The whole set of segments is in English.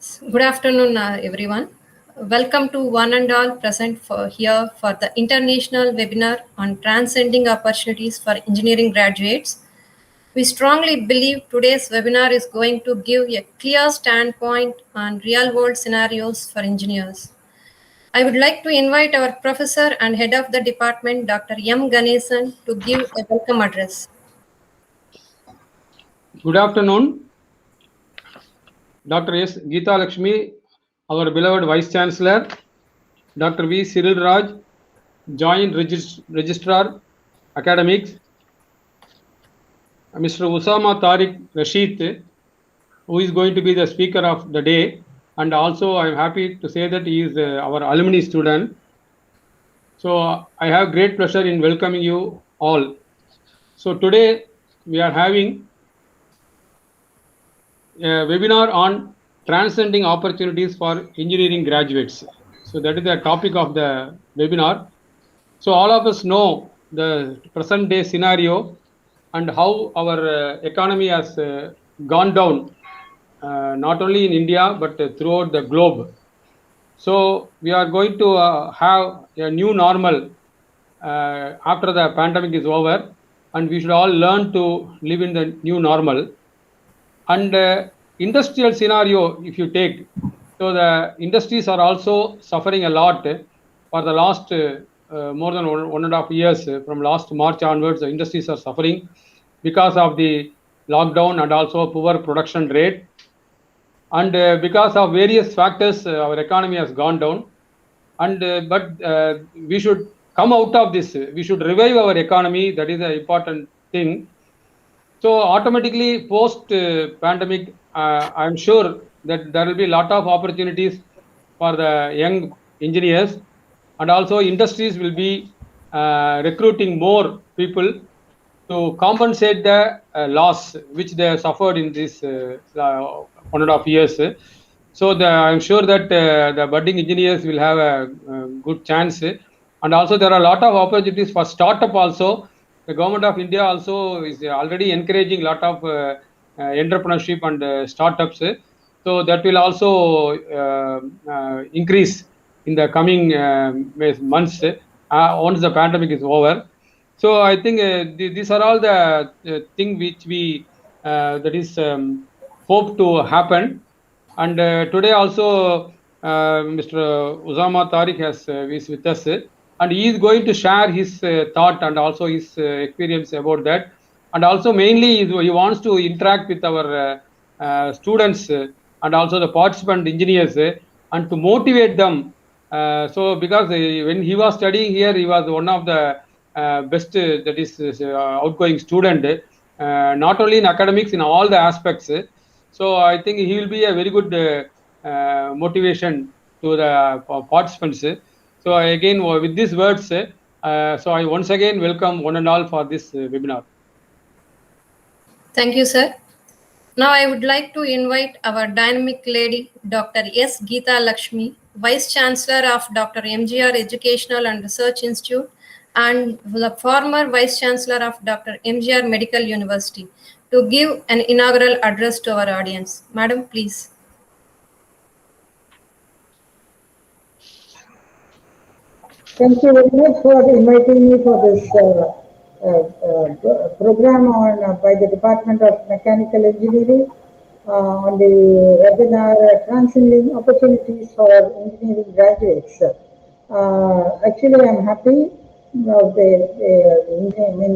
Good afternoon, everyone. Welcome to one and all present here for the international webinar on transcending opportunities for engineering graduates. We strongly believe today's webinar is going to give a clear standpoint on real-world scenarios for engineers. I would like to invite our professor and head of the department, Dr. M. Ganesan, to give a welcome address. Good afternoon. Dr. S. Geeta Lakshmi, our beloved Vice Chancellor, Dr. V. Cyril Raj, Joint Registrar, Academics, Mr. USAMA TARIQ RASHEED, who is going to be the speaker of the day, and also I am happy to say that he is our alumni student. So I have great pleasure in welcoming you all. So today we are having a webinar on transcending opportunities for engineering graduates. So that is the topic of the webinar. So all of us know the present day scenario and how our economy has gone down, not only in India but throughout the globe. So we are going to have a new normal after the pandemic is over, and we should all learn to live in the new normal. And industrial scenario, if you take, so the industries are also suffering a lot for the last more than 1.5 years. From last March onwards, the industries are suffering because of the lockdown and also poor production rate. And because of various factors, our economy has gone down. But we should come out of this. We should revive our economy. That is an important thing. So automatically post-pandemic, I'm sure that there will be a lot of opportunities for the young engineers, and also industries will be recruiting more people to compensate the loss which they suffered in this 1.5 years. So I'm sure that the budding engineers will have a good chance. And also there are a lot of opportunities for startup also. The government of India also is already encouraging a lot of entrepreneurship and startups. So that will also increase in the coming months once the pandemic is over. So I think these are all the things which we that is hope to happen. And today also Mr. Usama Tariq is with us, and he is going to share his thought and also his experience about that. And also mainly he wants to interact with our students and also the participant engineers and to motivate them. So because when he was studying here, he was one of the best that is outgoing student, not only in academics, in all the aspects. So I think he will be a very good motivation to the participants. So again, with these words, so I once again welcome one and all for this webinar. Thank you, sir. Now I would like to invite our dynamic lady, Dr. S. Geeta Lakshmi, Vice Chancellor of Dr.M.G.R. Educational and Research Institute and the former Vice Chancellor of Dr. M.G.R. Medical University, to give an inaugural address to our audience. Madam, please. Thank you very much for inviting me for this program on by the Department of Mechanical Engineering on the webinar Transcending Opportunities for Engineering Graduates. Actually, I'm happy of the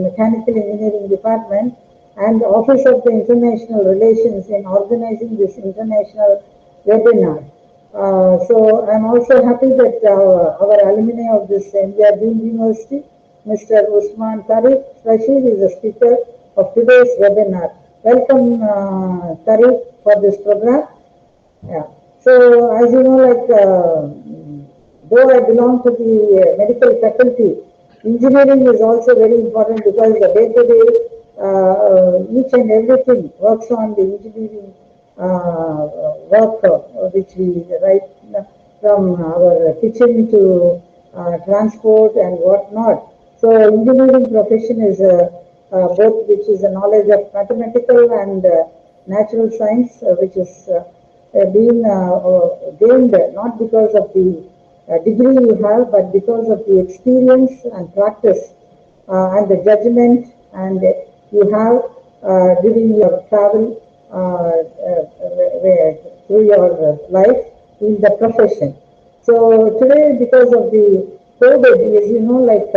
Mechanical Engineering Department and the Office of the International Relations in organizing this international webinar. So I'm also happy that our alumni of this M.G.R. University, Mr. Usman Tariq Rasheed, is the speaker of today's webinar. Welcome, Tariq, for this program. Yeah. So as you know, like though I belong to the medical faculty, engineering is also very important because the day-to-day each and everything works on the engineering work which we write from our kitchen to transport and whatnot. So engineering profession is both which is a knowledge of mathematical and natural science, which is been gained not because of the degree you have, but because of the experience and practice and the judgment and you have during your travel through your life in the profession. So today, because of the COVID, as you know, like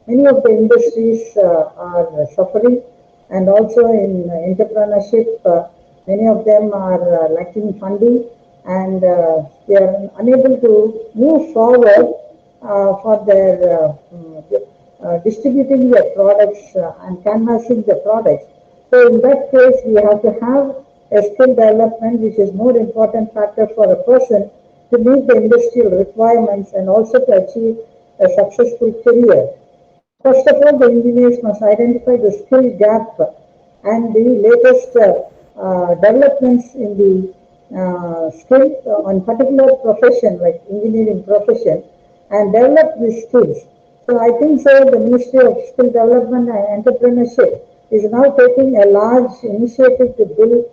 many of the industries are suffering, and also in entrepreneurship, many of them are lacking funding, and they are unable to move forward for their distributing their products and canvassing the products. So in that case, we have to have a skill development, which is more important factor for a person to meet the industrial requirements and also to achieve a successful career. First of all, the engineers must identify the skill gap and the latest developments in the skill on particular profession like engineering profession and develop these skills. So I think so the Ministry of Skill Development and Entrepreneurship is now taking a large initiative to build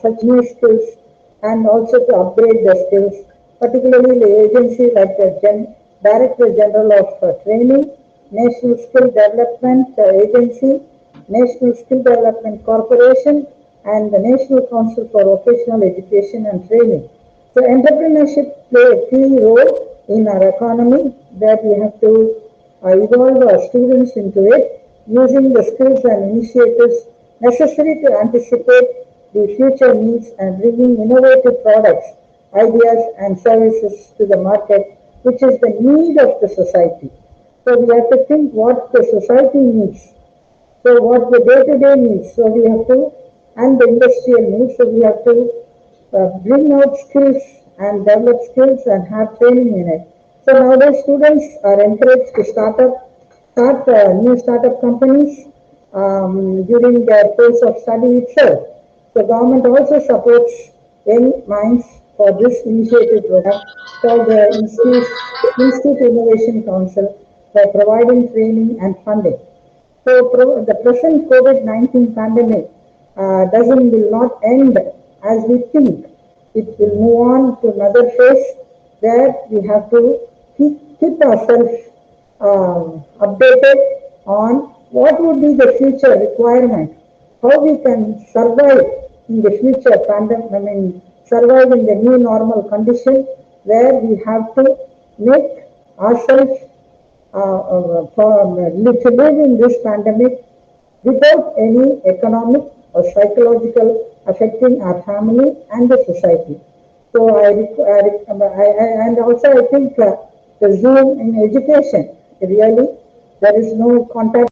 such new skills and also to upgrade the skills, particularly the agency like the Director General of Training, National Skill Development Agency, National Skill Development Corporation, and the National Council for Vocational Education and Training. So entrepreneurship play a key role in our economy that we have to evolve our students into it using the skills and initiatives necessary to anticipate the future needs and bringing innovative products, ideas and services to the market, which is the need of the society. So we have to think what the society needs. So what the day-to-day needs. So we have to, and the industrial needs. So we have to bring out skills and develop skills and have training in it. So nowadays students are encouraged to start new startup companies during their course of study itself. The government also supports young minds for this initiative program called the Institute Innovation Council by providing training and funding. So the present COVID-19 pandemic will not end as we think. It will move on to another phase where we have to keep ourselves updated on what would be the future requirement, how we can survive in the future pandemic, survive in the new normal condition where we have to make ourselves to live in this pandemic without any economic or psychological affecting our family and the society. So and also I think the Zoom in education, really, there is no contact.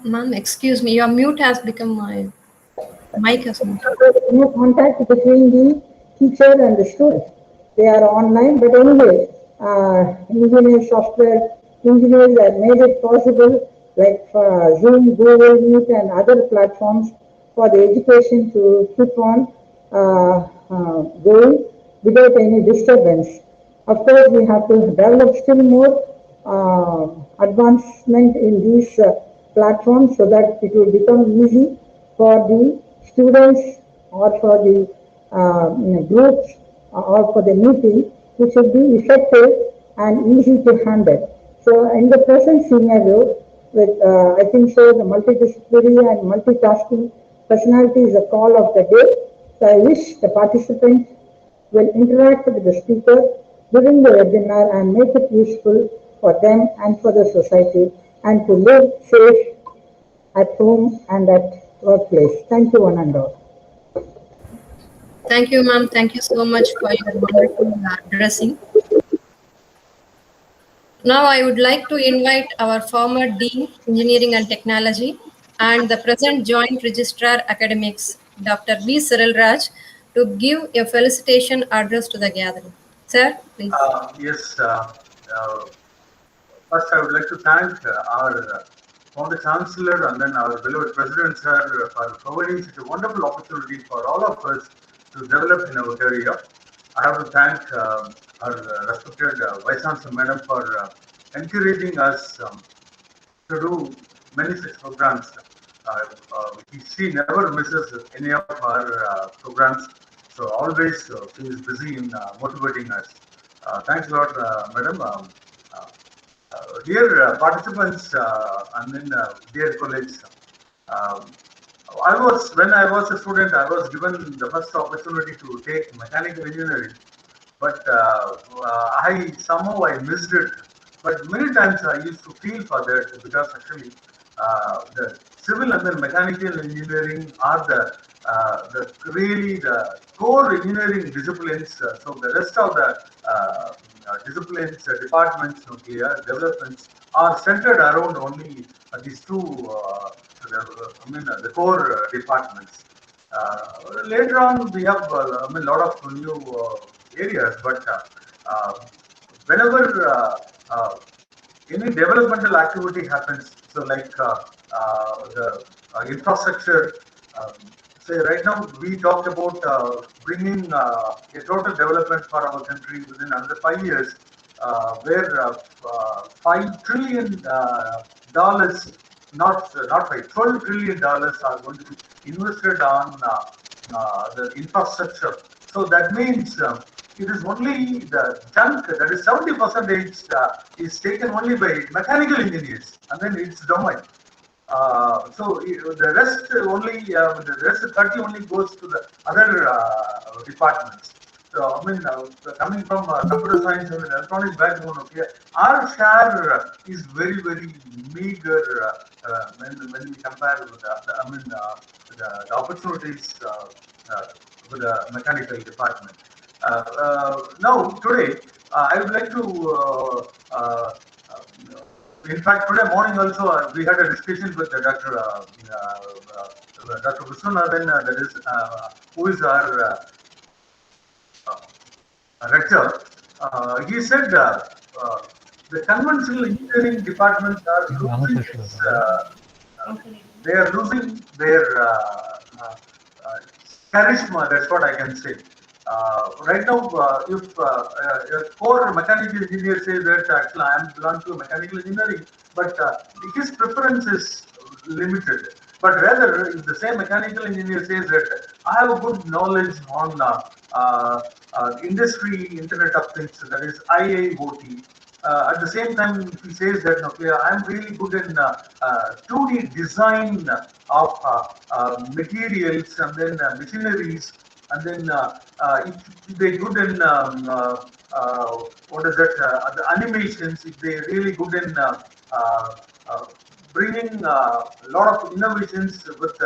Ma'am, excuse me, your mute has become my mic has muted. No contact between the teacher and the student. They are online, but anyway, engineers, software engineers have made it possible, like Zoom, Google Meet, and other platforms for the education to keep on going without any disturbance. Of course, we have to develop still more advancement in these platforms so that it will become easy for the students or for the groups or for the meeting, which should be effective and easy to handle. So in the present scenario, with I think so the multidisciplinary and multitasking personality is a call of the day. So I wish the participants will interact with the speaker during the webinar and make it useful for them and for the society and to live safe at home and at workplace. Thank you, one and all. Thank you, ma'am. Thank you so much for your wonderful addressing. Now I would like to invite our former Dean, Engineering and Technology, and the present Joint Registrar Academics, Dr. B. Cyril Raj, to give a felicitation address to the gathering. Sir, please. Yes. First, I would like to thank our former Chancellor and then our beloved President, sir, for providing such a wonderful opportunity for all of us to develop in our career. I have to thank our respected Vice Chancellor Madam for encouraging us to do many such programs. she never misses any of our programs. So always she is busy in motivating us. Thanks a lot, madam. Dear participants, and then dear colleagues. Um, when I was a student, I was given the first opportunity to take mechanical engineering, but I somehow I missed it. But many times I used to feel for that, because actually the civil and then mechanical engineering are the really the core engineering disciplines. So the rest of the disciplines, departments, nuclear developments are centered around only these two. The core departments. Later on, we have a lot of new areas, but whenever any developmental activity happens, so like the infrastructure, um, say right now we talked about bringing a total development for our country within another 5 years, where $5 trillion not by $12 trillion are going to be invested on the infrastructure. So that means it is only the chunk, that is 70% is taken only by mechanical engineers, and then its domain. So the rest only, the rest 30 only goes to the other departments. So coming from computer science and electronics background, okay, our share is very meager when we compare with the opportunities with the mechanical department. Now today, I would like to. In fact, today morning also we had a discussion with Dr. Viswanathan, that is who is our rector. He said the conventional engineering departments are losing they are losing their charisma. That's what I can say. Right now, if a core mechanical engineer says that actually I am belong to mechanical engineering, but his preference is limited. But rather, if the same mechanical engineer says that I have a good knowledge on industry, Internet of Things, that is IIoT. At the same time, if he says that okay, I'm really good in 2D design of materials and then machineries, and then if they're good in what is that? The animations, if they're really good in bringing a lot of innovations with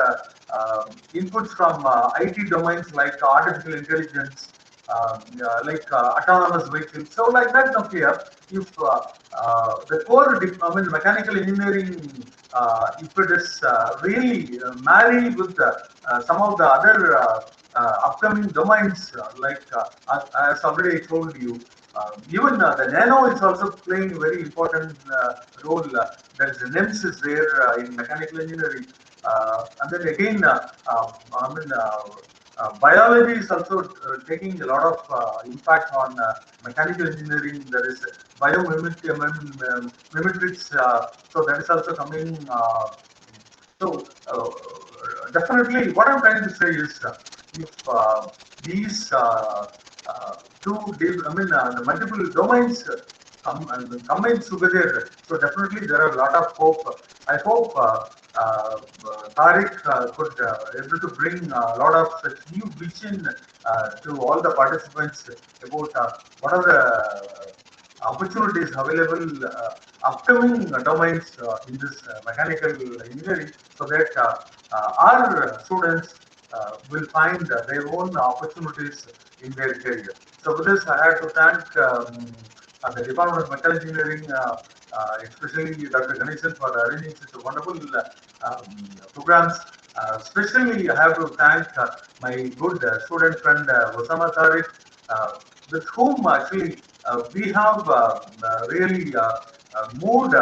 inputs from IT domains like artificial intelligence, like autonomous vehicles. So like that, okay, if the core, mechanical engineering, if it is really married with some of the other upcoming domains, like as already I told you, even the nano is also playing a very important role. There is NEMS is there in mechanical engineering, and then again, biology is also taking a lot of impact on mechanical engineering. There is biomimetics, so that is also coming. So definitely, what I'm trying to say is, if these the multiple domains combined together, so definitely there are a lot of hope. I hope TARIQ could able to bring a lot of such new vision to all the participants about what are the opportunities available, upcoming domains in this mechanical engineering, so that our students will find their own opportunities in their career. So with this, I have to thank the Department of Mechanical Engineering, especially Dr. Ganesan, for arranging such a wonderful programs. Especially, I have to thank my good student friend USAMA TARIQ, with whom actually we have really moved.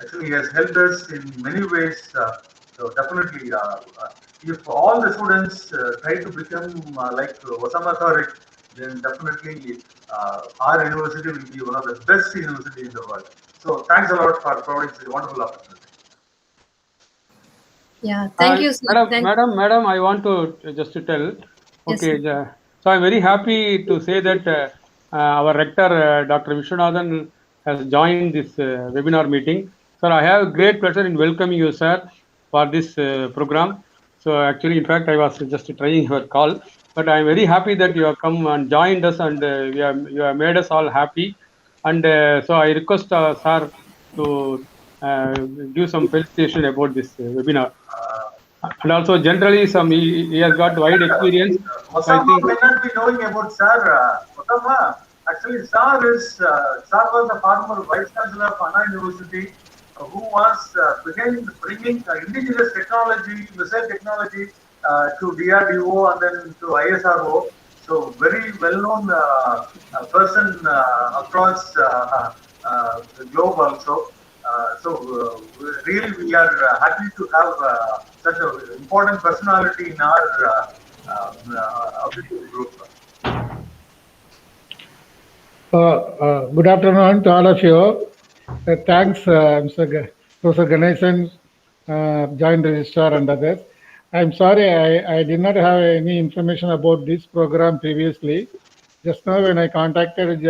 Actually, he has helped us in many ways. So definitely, if all the students try to become like USAMA TARIQ, then definitely our university will be one of the best universities in the world. So thanks a lot for providing such a wonderful opportunity. Yeah, thank you, sir. Madam, I want to just to tell. Yes, Okay, sir. so I'm very happy to say that our rector, Dr. Vishwanathan, has joined this webinar meeting. Sir, I have great pleasure in welcoming you, sir, for this program. So actually, in fact, I was just trying your call, but I'm very happy that you have come and joined us, and you have made us all happy. And so I request sir to uh, give some felicitation about this webinar. And also, generally, he has got wide experience. So I Osama think. may not be knowing about Sir. Osama, actually, Sir was the former Vice Chancellor of Anna University, who was bringing indigenous technology, missile technology to DRDO and then to ISRO. So very well-known person across the globe also. Really, we are happy to have such an important personality in our official group. Good afternoon to all of you. Thanks, Professor Ganesan, Joint Registrar and others. I'm sorry I did not have any information about this program previously. Just now when I contacted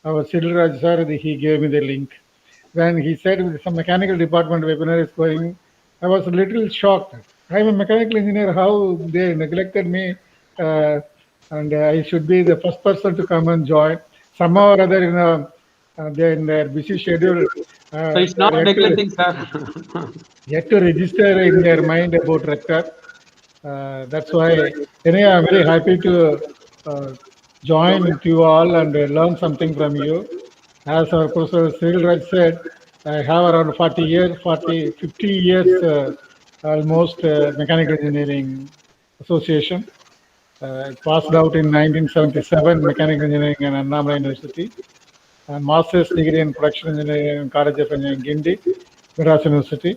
our civil registrar, he gave me the link. When he said some mechanical department webinar is going, I was a little shocked. I'm a mechanical engineer, how they neglected me, and I should be the first person to come and join. Somehow or other, they're in their busy schedule. So it's They not are neglecting, sir. yet to register in their mind about rector. That's why, anyway, I'm very happy to join with you all and learn something from you. As our Professor Cyril Raj said, I have around 50 years almost mechanical engineering association. I passed out in 1977 mechanical engineering in Alumni University, and master's degree in production engineering in College of Engineering Gindi, Madras University,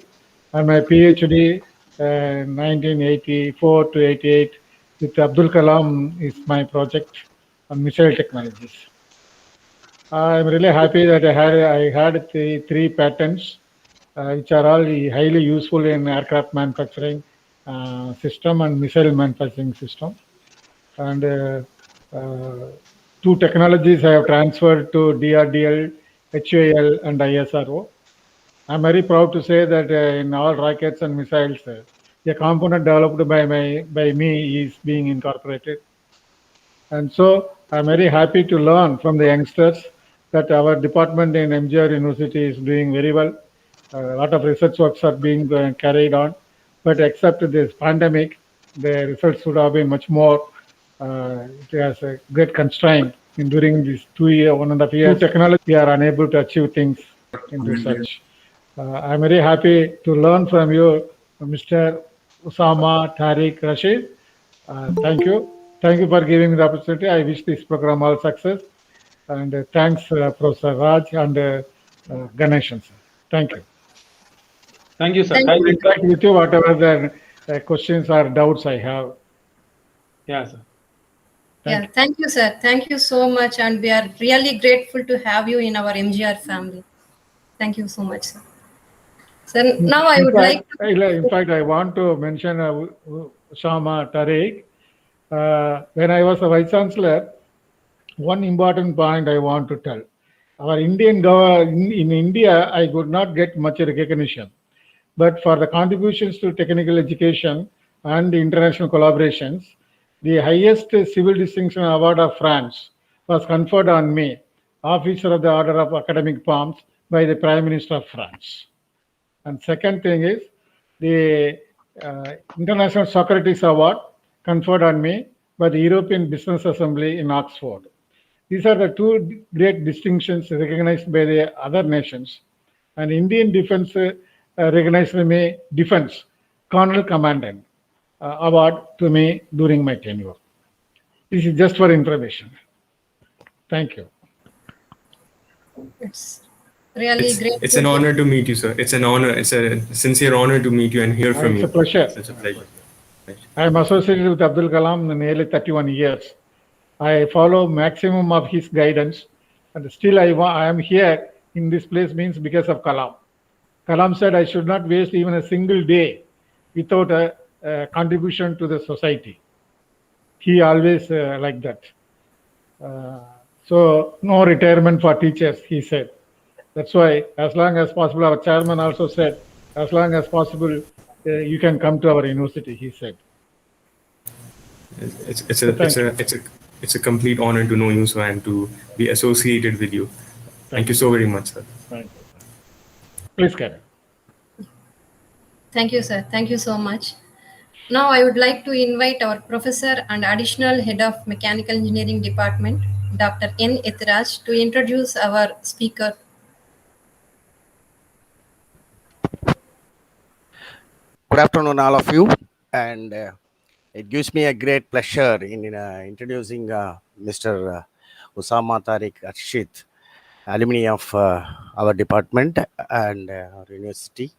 and my PhD 1984 to 88 with Abdul Kalam is my project on missile technologies. I'm really happy that I had three patents, which are all highly useful in aircraft manufacturing system and missile manufacturing system. And two technologies I have transferred to DRDL, HAL, and ISRO. I'm very proud to say that in all rockets and missiles, a component developed by me is being incorporated. And so I'm very happy to learn from the youngsters that our department in M.G.R. University is doing very well. A lot of research works are being carried on, but except this pandemic, the results would have been much more. It has a great constraint in during these 1.5 years. Technology, we are unable to achieve things in research. I'm very happy to learn from you, Mr. USAMA, TARIQ, RASHEED. Thank you. Thank you for giving me the opportunity. I wish this program all success. And thanks, Professor Raj and Ganesan, sir. Thank you. Thank you, sir. Thank I will interact with you whatever the questions or doubts I have. Yeah, sir. Thank you, sir. Thank you so much. And we are really grateful to have you in our MGR family. Thank you so much, sir. So now I would like to... In fact, I want to mention Shama Tariq. When I was a Vice Chancellor, one important point I want to tell. Our Indian government, in India, I could not get much recognition. But for the contributions to technical education and international collaborations, the highest civil distinction award of France was conferred on me, Officer of the Order of Academic Palms, by the Prime Minister of France. And second thing is the International Socrates Award conferred on me by the European Business Assembly in Oxford. These are the two great distinctions recognized by the other nations. And Indian Defense recognized me Defense Colonel Commandant award to me during my tenure. This is just for information. Thank you. It's really great. It's an honor to meet you, sir. It's an honor. It's a sincere honor to meet you and hear from you. It's a pleasure. It's a pleasure. I am associated with Abdul Kalam in nearly 31 years. I follow maximum of his guidance, and still I am here in this place means because of Kalam. Kalam said I should not waste even a single day without a contribution to the society. He always like that. So no retirement for teachers, he said. That's why, as long as possible, our chairman also said, as long as possible, you can come to our university, he said. It's a complete honor to know you, sir, and to be associated with you. Thank you so very much, sir. Thank you, sir. Please carry. Thank you, sir. Thank you so much. Now I would like to invite our professor and additional head of Mechanical Engineering Department, Dr. N. Ethiraj, to introduce our speaker. Good afternoon, all of you. And it gives me a great pleasure in introducing Mr. USAMA TARIQ RASHEED, alumni of our department and our university,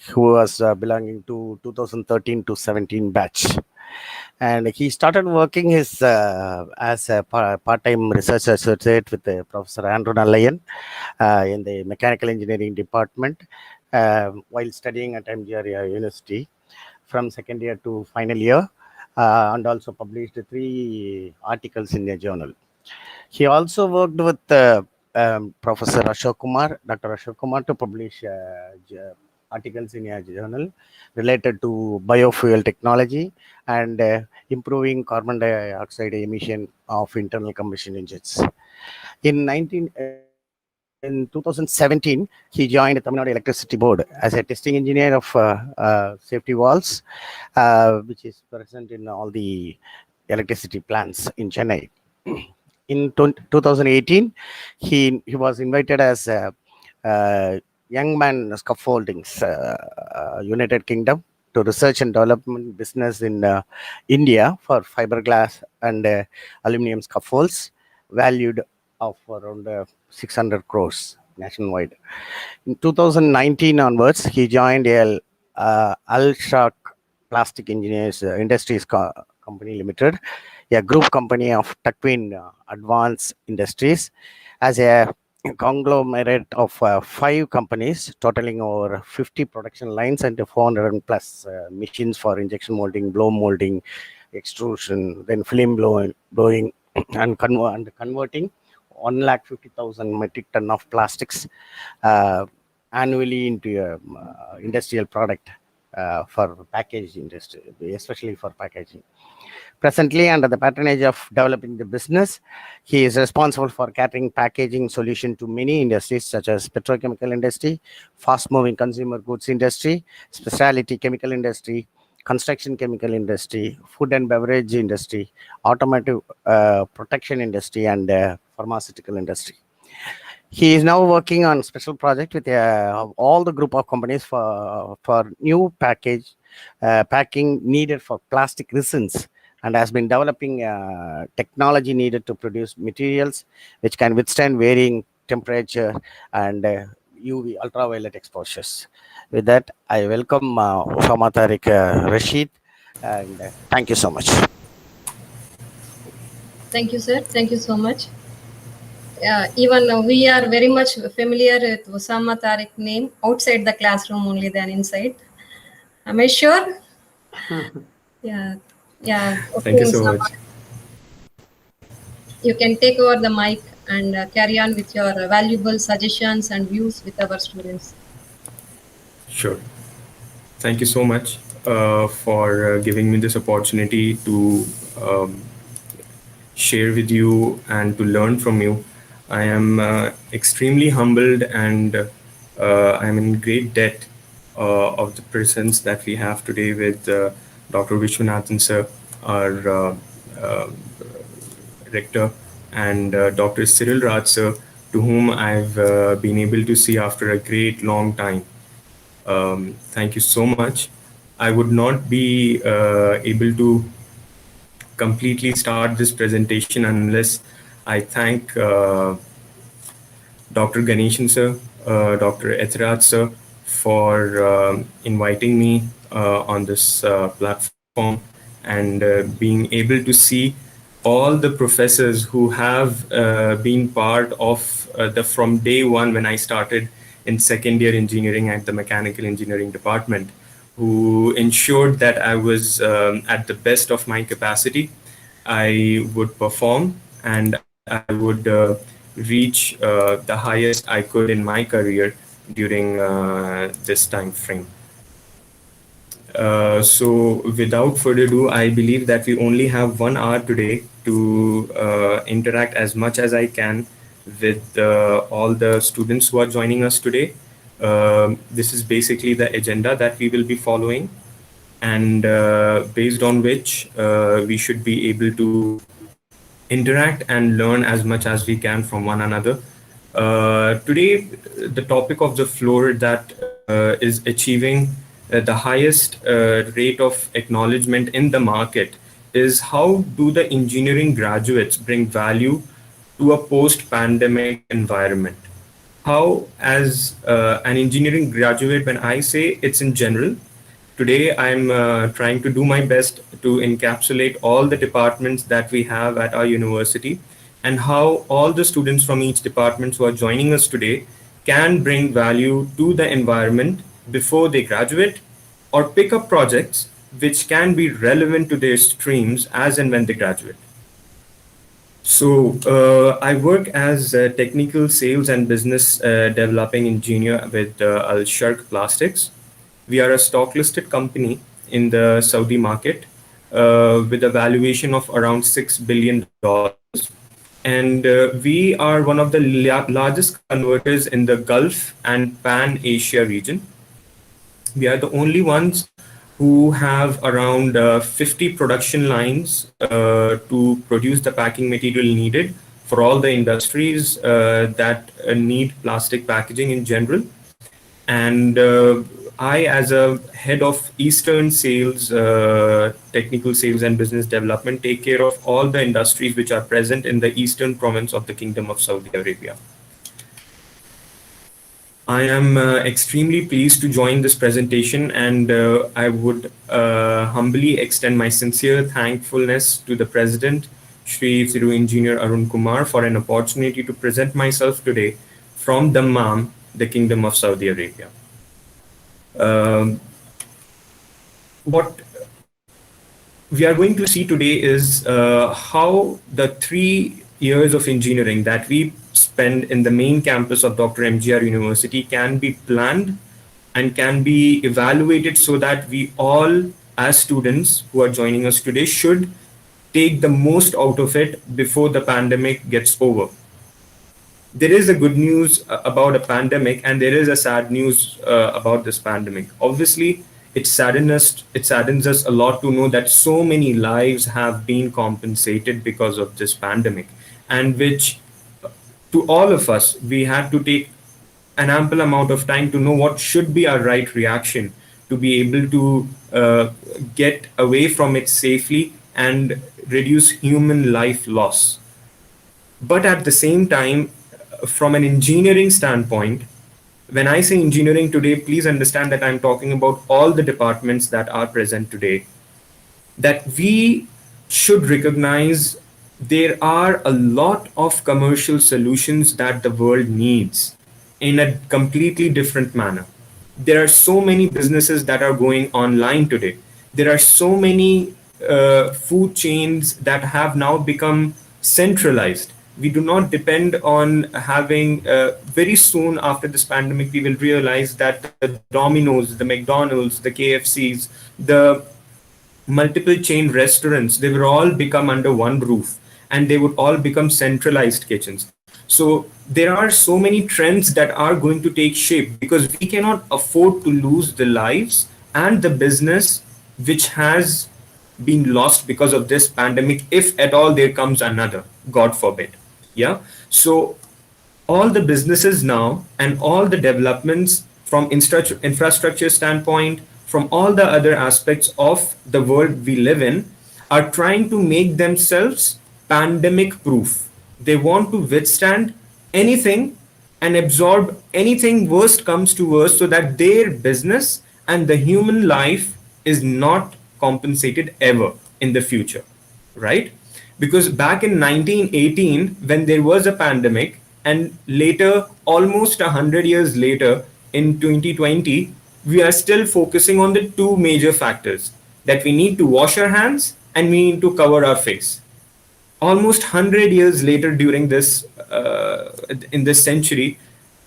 who was belonging to 2013 to 17 batch. And he started working as a part-time research associate with Professor Andrew Nalayan in the mechanical engineering department while studying at M.G.R. University from second year to final year, and also published 3 articles in a journal. He also worked with Professor Ashok Kumar, Dr. Ashok Kumar, to publish articles in a journal related to biofuel technology and improving carbon dioxide emission of internal combustion engines. In 2017, he joined the Tamil Nadu Electricity Board as a testing engineer of safety valves, which is present in all the electricity plants in Chennai. In 2018, he was invited as a young man scaffoldings, United Kingdom, to research and development business in India for fiberglass and aluminum scaffolds, valued of around 600 crores nationwide. In 2019 onwards, he joined Sharq Plastic Engineers Industries Company Limited, a group company of Takwin Advanced Industries, as a conglomerate of 5 companies totaling over 50 production lines and 400 plus machines for injection molding, blow molding, extrusion, then film blowing and converting 150,000 metric ton of plastics annually into a industrial product for package industry, especially for packaging. Presently, under the patronage of developing the business, he is responsible for catering packaging solution to many industries such as petrochemical industry, fast-moving consumer goods industry, specialty chemical industry, construction chemical industry, food and beverage industry, automotive protection industry, and pharmaceutical industry. He is now working on special project with all the group of companies for new packing needed for plastic resins, and has been developing technology needed to produce materials which can withstand varying temperature and UV ultraviolet exposures. With that, I welcome USAMA TARIQ RASHEED, and thank you so much. Thank you, sir. Thank you so much. Even we are very much familiar with USAMA TARIQ name outside the classroom only than inside. Am I sure? Yeah. Okay, Thank you so much. You can take over the mic and carry on with your valuable suggestions and views with our students. Sure. Thank you so much for giving me this opportunity to share with you and to learn from you. I am extremely humbled, and I am in great debt of the presence that we have today with Dr. Vishwanathan sir, our rector, and Dr. Cyril Raj sir, to whom I've been able to see after a great long time. Thank you so much. I would not be able to completely start this presentation unless I thank Dr. Ganesan sir, Dr. Ethiraj sir, for inviting me on this platform, and being able to see all the professors who have been part of from day one when I started in second year engineering at the mechanical engineering department. who ensured that I was at the best of my capacity. I would perform and I would reach the highest I could in my career during this time frame. So, without further ado, I believe that we only have 1 hour today to interact as much as I can with all the students who are joining us today. This is basically the agenda that we will be following, and based on which we should be able to interact and learn as much as we can from one another. Today, the topic of the floor that is achieving the highest rate of acknowledgement in the market is how do the engineering graduates bring value to a post-pandemic environment? How, as an engineering graduate, when I say it's in general, today I'm trying to do my best to encapsulate all the departments that we have at our university and how all the students from each department who are joining us today can bring value to the environment before they graduate or pick up projects which can be relevant to their streams as and when they graduate. So, I work as a technical sales and business developing engineer with Al Sharq Plastics. We are a stock listed company in the Saudi market with a valuation of around $6 billion. And we are one of the largest converters in the Gulf and Pan Asia region. We are the only ones who have around 50 production lines to produce the packing material needed for all the industries that need plastic packaging in general. And I, as a head of Eastern sales, technical sales and business development, take care of all the industries which are present in the Eastern province of the Kingdom of Saudi Arabia. I am extremely pleased to join this presentation, and I would humbly extend my sincere thankfulness to the President, Shri Thiru Engineer Arun Kumar, for an opportunity to present myself today from Dammam, the Kingdom of Saudi Arabia. What we are going to see today is how the 3 years of engineering that we spend in the main campus of Dr.M.G.R. University can be planned and can be evaluated so that we all, as students who are joining us today, should take the most out of it before the pandemic gets over. There is a good news about a pandemic, and there is a sad news about this pandemic. Obviously, it saddens us a lot to know that so many lives have been compensated because of this pandemic, and which to all of us, we had to take an ample amount of time to know what should be our right reaction to be able to get away from it safely and reduce human life loss. But at the same time, from an engineering standpoint, when I say engineering today, please understand that I'm talking about all the departments that are present today, that we should recognize there are a lot of commercial solutions that the world needs in a completely different manner. There are so many businesses that are going online today. There are so many food chains that have now become centralized. We do not depend on having, very soon after this pandemic, we will realize that the Domino's, the McDonald's, the KFCs, the multiple chain restaurants, they will all become under one roof and they would all become centralized kitchens. So there are so many trends that are going to take shape because we cannot afford to lose the lives and the business which has been lost because of this pandemic, if at all there comes another, God forbid. Yeah. So all the businesses now and all the developments from infrastructure standpoint, from all the other aspects of the world we live in, are trying to make themselves pandemic proof. They want to withstand anything and absorb anything worst comes to worst so that their business and the human life is not compensated ever in the future, right? Because back in 1918, when there was a pandemic, and later, almost 100 years later, in 2020, we are still focusing on the two major factors, that we need to wash our hands and we need to cover our face. Almost 100 years later, during this in this century,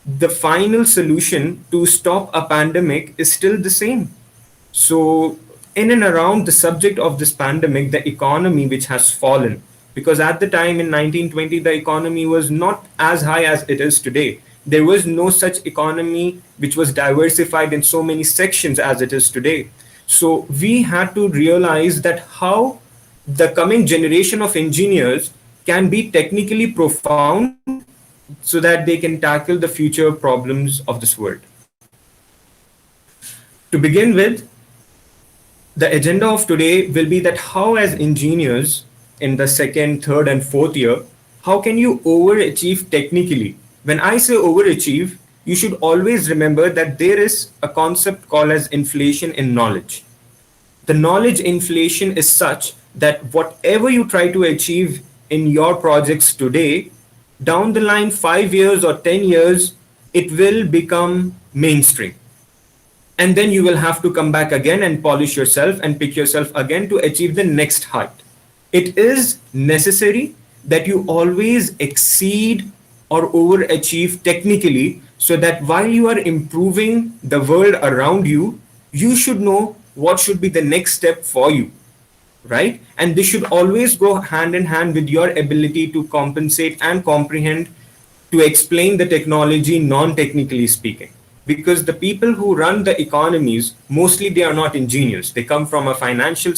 the final solution to stop a pandemic is still the same. So, in and around the subject of this pandemic, the economy which has fallen, because at the time in 1920, the economy was not as high as it is today. There was no such economy which was diversified in so many sections as it is today. So, we had to realize that how the coming generation of engineers can be technically profound so that they can tackle the future problems of this world. To begin with, the agenda of today will be that how, as engineers in the second, third, and fourth year, how can you overachieve technically? When I say overachieve, you should always remember that there is a concept called as inflation in knowledge. The knowledge inflation is such that whatever you try to achieve in your projects today, down the line, 5 years or 10 years, it will become mainstream. And then you will have to come back again and polish yourself and pick yourself again to achieve the next height. It is necessary that you always exceed or overachieve technically, so that while you are improving the world around you, you should know what should be the next step for you, right? And this should always go hand in hand with your ability to compensate and comprehend, to explain the technology non-technically speaking. Because the people who run the economies, mostly they are not engineers. They come from a financial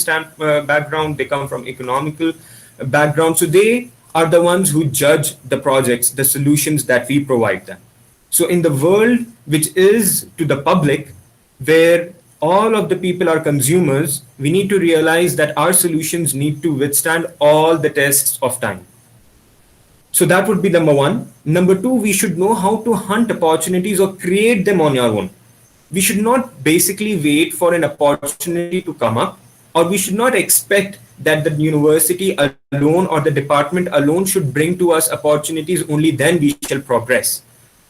background, they come from economical background. So they are the ones who judge the projects, the solutions that we provide them. So in the world which is to the public, where all of the people are consumers, we need to realize that our solutions need to withstand all the tests of time. So that would be number one. Number two, we should know how to hunt opportunities or create them on our own. We should not basically wait for an opportunity to come up, or we should not expect that the university alone or the department alone should bring to us opportunities, only then we shall progress.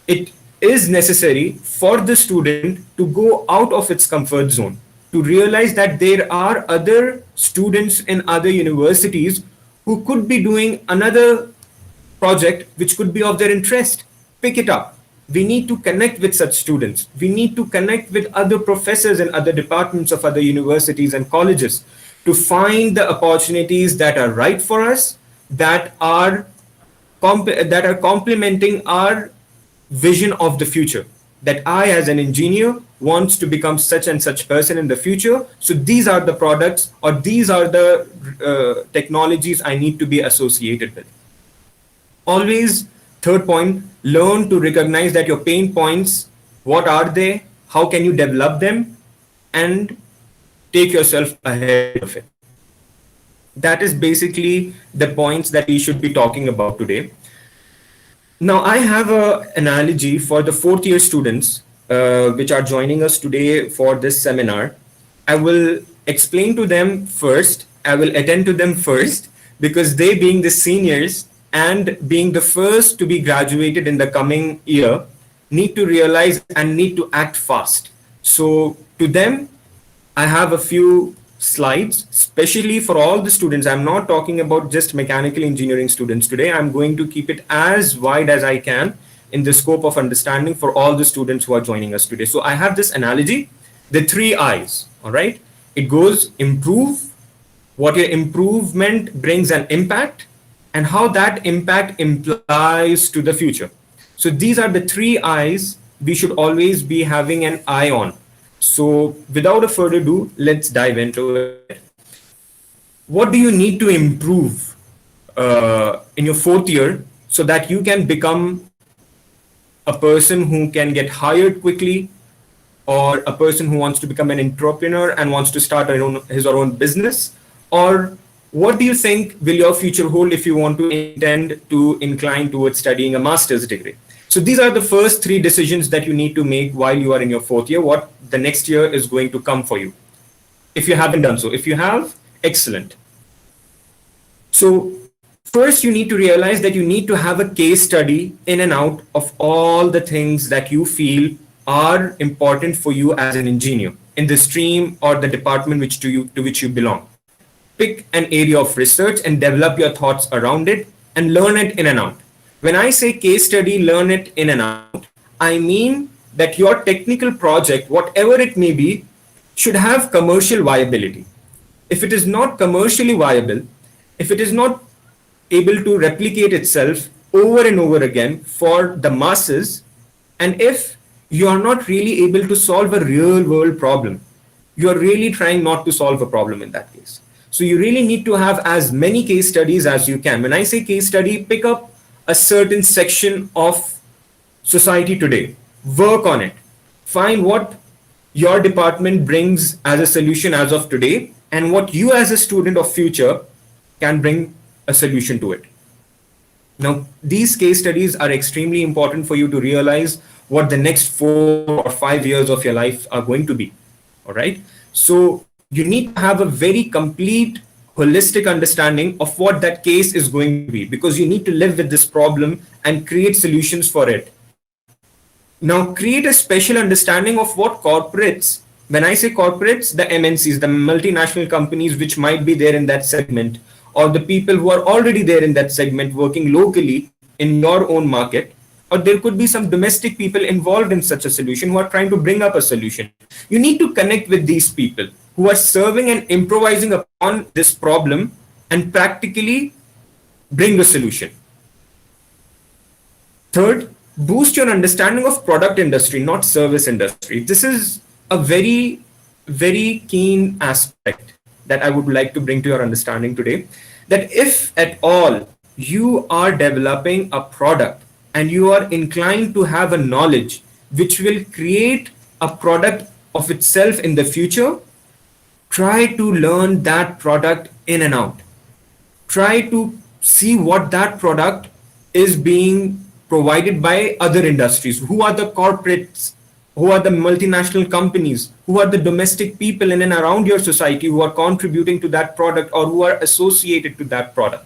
It is necessary for the student to go out of its comfort zone, to realize that there are other students in other universities who could be doing another project which could be of their interest. Pick it up. We need to connect with such students. We need to connect with other professors in other departments of other universities and colleges to find the opportunities that are right for us, that are complementing our vision of the future. That I, as an engineer, wants to become such and such person in the future. So these are the products, or these are the technologies I need to be associated with. Always, third point, learn to recognize that your pain points, what are they, how can you develop them, and take yourself ahead of it. That is basically the points that we should be talking about today. Now, I have an analogy for the fourth year students which are joining us today for this seminar. I will explain to them first, I will attend to them first, because they, being the seniors and being the first to be graduated in the coming year, need to realize and need to act fast. So to them, I have a few slides, especially for all the students. I'm not talking about just mechanical engineering students today. I'm going to keep it as wide as I can in the scope of understanding for all the students who are joining us today. So I have this analogy, the 3 I's, all right? It goes improve, what your improvement brings an impact, and how that impact implies to the future. So these are the 3 I's we should always be having an eye on. So without a further ado, let's dive into it. What do you need to improve in your fourth year so that you can become a person who can get hired quickly, or a person who wants to become an entrepreneur and wants to start his or her own business? Or what do you think will your future hold if you want to intend to incline towards studying a master's degree? So these are the first 3 decisions that you need to make while you are in your fourth year, what the next year is going to come for you. If you haven't done so, if you have, excellent. So first, you need to realize that you need to have a case study in and out of all the things that you feel are important for you as an engineer in the stream or the department to which you belong. Pick an area of research and develop your thoughts around it and learn it in and out. When I say case study, learn it in and out, I mean that your technical project, whatever it may be, should have commercial viability. If it is not commercially viable, if it is not able to replicate itself over and over again for the masses, and if you are not really able to solve a real world problem, you are really trying not to solve a problem in that case. So you really need to have as many case studies as you can. When I say case study, pick up a certain section of society today, work on it, find what your department brings as a solution as of today, and what you as a student of future can bring a solution to it. Now, these case studies are extremely important for you to realize what the next 4 or 5 years of your life are going to be. All right. So you need to have a very complete, holistic understanding of what that case is going to be, because you need to live with this problem and create solutions for it. Now, create a special understanding of what corporates, when I say corporates, the MNCs, the multinational companies which might be there in that segment, or the people who are already there in that segment working locally in your own market, or there could be some domestic people involved in such a solution who are trying to bring up a solution. You need to connect with these people who are serving and improvising upon this problem and practically bring a solution. Third, boost your understanding of product industry, not service industry. This is a very, very keen aspect that I would like to bring to your understanding today, that if at all you are developing a product and you are inclined to have a knowledge which will create a product of itself in the future, try to learn that product in and out. Try to see what that product is being provided by other industries. Who are the corporates? Who are the multinational companies? Who are the domestic people in and around your society who are contributing to that product or who are associated to that product?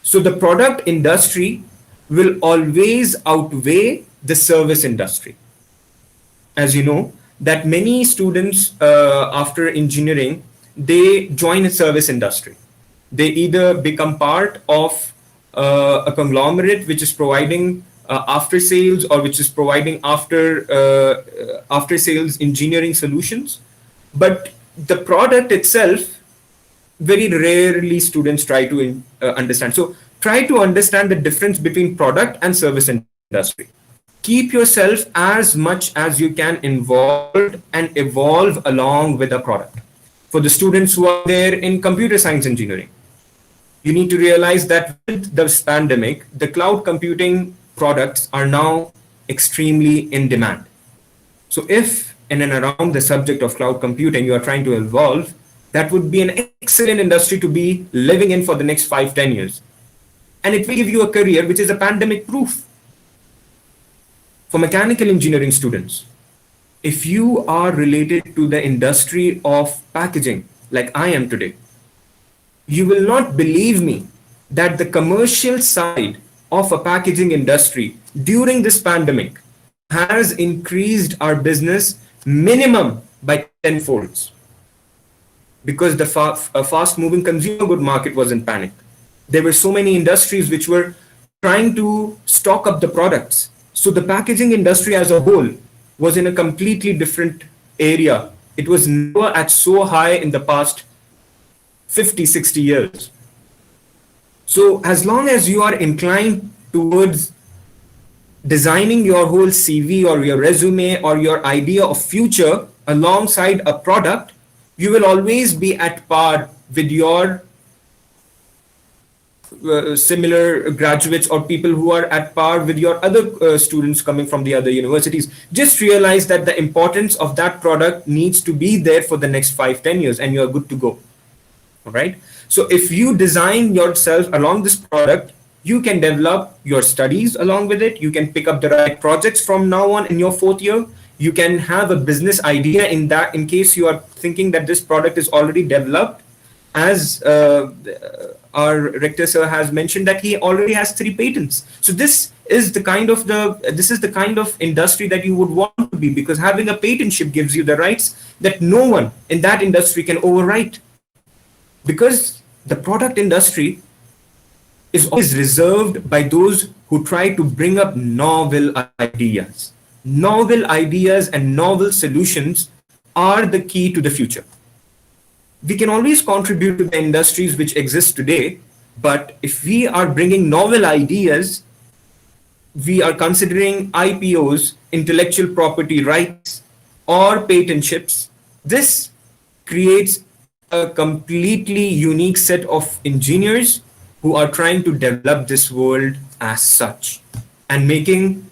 So the product industry will always outweigh the service industry. As you know, that many students after engineering, they join a service industry. They either become part of a conglomerate which is providing after sales or which is providing after sales engineering solutions. But the product itself, very rarely students try to understand. So try to understand the difference between product and service industry. Keep yourself as much as you can involved and evolve along with the product. For the students who are there in computer science engineering, you need to realize that with this pandemic, the cloud computing products are now extremely in demand. So if in and around the subject of cloud computing, you are trying to evolve, that would be an excellent industry to be living in for the next 5-10 years. And it will give you a career which is a pandemic proof. For mechanical engineering students, if you are related to the industry of packaging, like I am today, you will not believe me that the commercial side of a packaging industry during this pandemic has increased our business minimum by 10 folds, because the fast moving consumer good market was in panic. There were so many industries which were trying to stock up the products. So the packaging industry as a whole was in a completely different area. It was never at so high in the past 50, 60 years. So as long as you are inclined towards designing your whole CV or your resume or your idea of future alongside a product, you will always be at par with your similar graduates or people who are at par with your other students coming from the other universities. Just realize that the importance of that product needs to be there for the next 5-10 years and you're good to go. All right. So if you design yourself along this product, you can develop your studies along with it. You can pick up the right projects from now on in your 4th year. You can have a business idea in that, in case you are thinking that this product is already developed. As our rector sir has mentioned that he already has 3 patents. So this is the kind of industry that you would want to would be, because having a patentship gives you the rights that no one in that industry can overwrite. Because the product industry is always reserved by those who try to bring up novel ideas. Novel ideas and novel solutions are the key to the future. We can always contribute to the industries which exist today, but if we are bringing novel ideas, we are considering IPOs, intellectual property rights, or patentships, this creates a completely unique set of engineers who are trying to develop this world as such, and making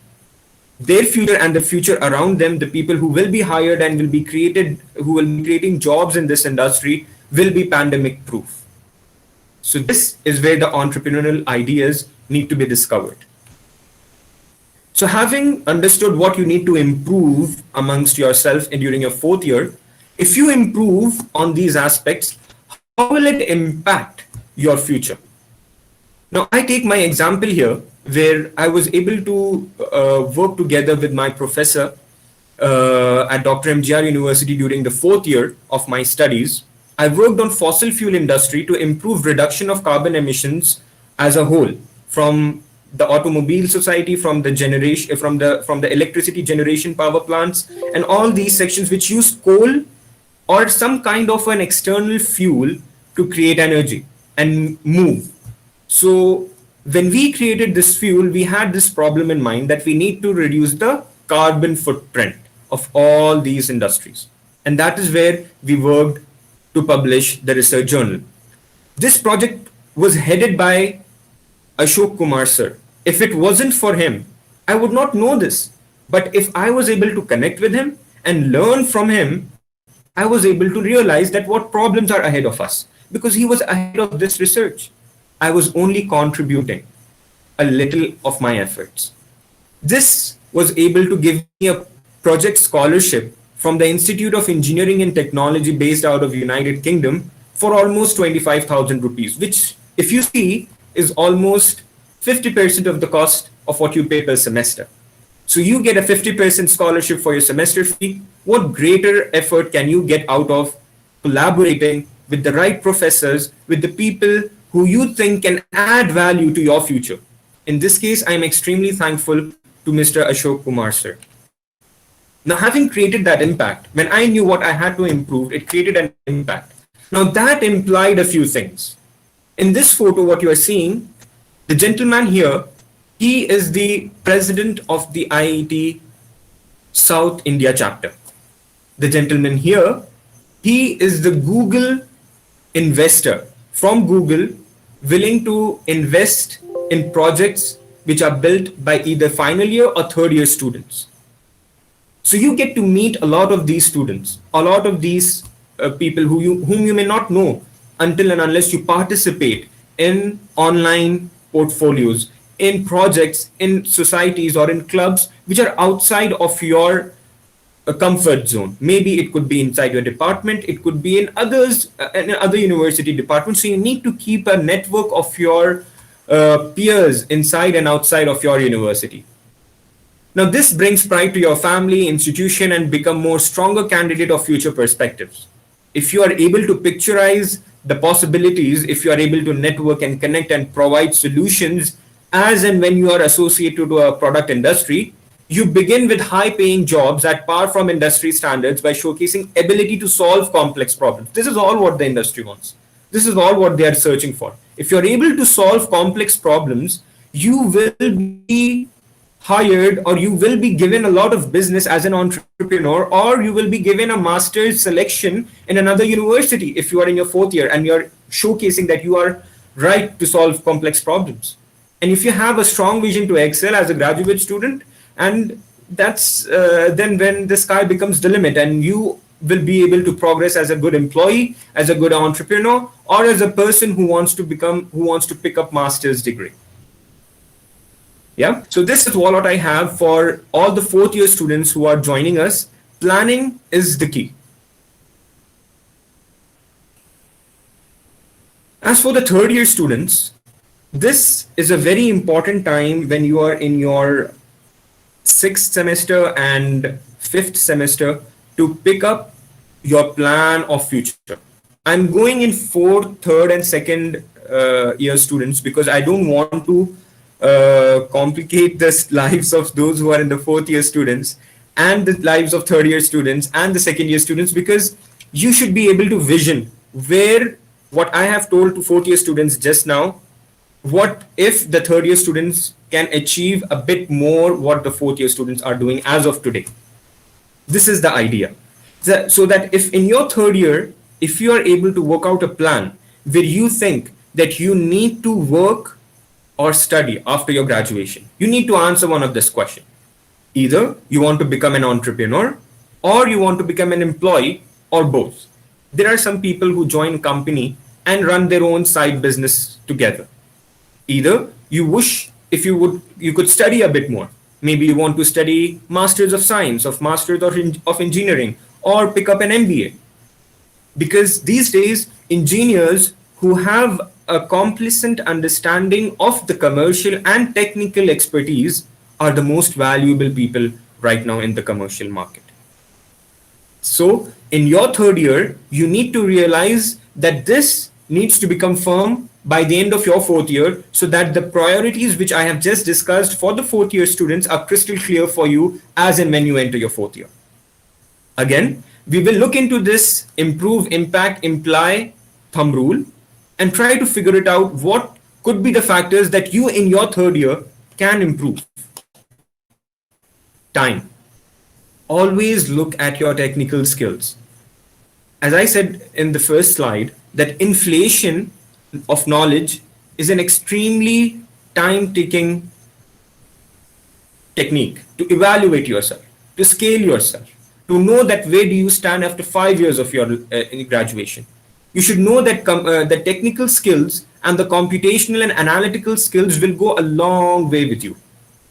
their future and the future around them, the people who will be hired and will be created, who will be creating jobs in this industry, will be pandemic proof. So this is where the entrepreneurial ideas need to be discovered. So having understood what you need to improve amongst yourself and during your 4th year, if you improve on these aspects, how will it impact your future? Now, I take my example here where I was able to work together with my professor at Dr.M.G.R. University during the 4th year of my studies. I worked on fossil fuel industry to improve reduction of carbon emissions as a whole, from the automobile society, from the generation, from the electricity generation power plants, and all these sections which use coal or some kind of an external fuel to create energy and move. So when we created this fuel, we had this problem in mind that we need to reduce the carbon footprint of all these industries. And that is where we worked to publish the research journal. This project was headed by Ashok Kumar sir. If it wasn't for him, I would not know this. But if I was able to connect with him and learn from him, I was able to realize that what problems are ahead of us, because he was ahead of this research. I was only contributing a little of my efforts. This was able to give me a project scholarship from the Institute of Engineering and Technology based out of United Kingdom for almost 25,000 rupees, which if you see is almost 50% of the cost of what you pay per semester. So you get a 50% scholarship for your semester fee. What greater effort can you get out of collaborating with the right professors, with the people who you think can add value to your future? In this case, I am extremely thankful to Mr. Ashok Kumar sir. Now, having created that impact, when I knew what I had to improve, it created an impact. Now, that implied a few things. In this photo, what you are seeing, the gentleman here, he is the president of the IIT South India chapter. The gentleman here, he is the Google investor from Google, willing to invest in projects which are built by either final year or 3rd year students. So you get to meet a lot of these students, a lot of these people whom you may not know until and unless you participate in online portfolios, in projects, in societies or in clubs which are outside of your comfort zone. Maybe it could be inside your department, it could be in other university departments. So you need to keep a network of your peers inside and outside of your university. Now this brings pride to your family, institution, and become more stronger candidate of future perspectives. If you are able to picturize the possibilities, if you are able to network and connect and provide solutions as and when you are associated to a product industry, you begin with high paying jobs at par from industry standards by showcasing ability to solve complex problems. This is all what the industry wants. This is all what they are searching for. If you're able to solve complex problems, you will be hired, or you will be given a lot of business as an entrepreneur, or you will be given a master's selection in another university if you are in your 4th year and you're showcasing that you are right to solve complex problems. And if you have a strong vision to excel as a graduate student, and that's then when the sky becomes the limit, and you will be able to progress as a good employee, as a good entrepreneur, or as a person who wants to pick up master's degree. Yeah, so this is what I have for all the 4th year students who are joining us. Planning is the key. As for the 3rd year students, this is a very important time when you are in your 6th semester and fifth semester to pick up your plan of future. I'm going in fourth, third, and second year students because I don't want to complicate the lives of those who are in the fourth year students and the lives of third year students and the second year students, because you should be able to vision where what I have told to fourth year students just now, what if the third year students can achieve a bit more what the fourth year students are doing as of today. This is the idea. So that if in your third year, if you are able to work out a plan where you think that you need to work or study after your graduation, you need to answer one of this question. Either you want to become an entrepreneur or you want to become an employee, or both. There are some people who join company and run their own side business together. Either you wish if you could study a bit more. Maybe you want to study Masters of Science, of Masters of Engineering, or pick up an MBA. Because these days, engineers who have a complacent understanding of the commercial and technical expertise are the most valuable people right now in the commercial market. So in your third year, you need to realize that this needs to become firm by the end of your fourth year, so that the priorities which I have just discussed for the fourth year students are crystal clear for you as and when you enter your fourth year. Again, we will look into this improve, impact, imply thumb rule and try to figure it out what could be the factors that you in your third year can improve. Time. Always look at your technical skills. As I said in the first slide, that inflation of knowledge is an extremely time-taking technique to evaluate yourself, to scale yourself, to know that where do you stand after 5 years of your graduation. You should know that the technical skills and the computational and analytical skills will go a long way with you.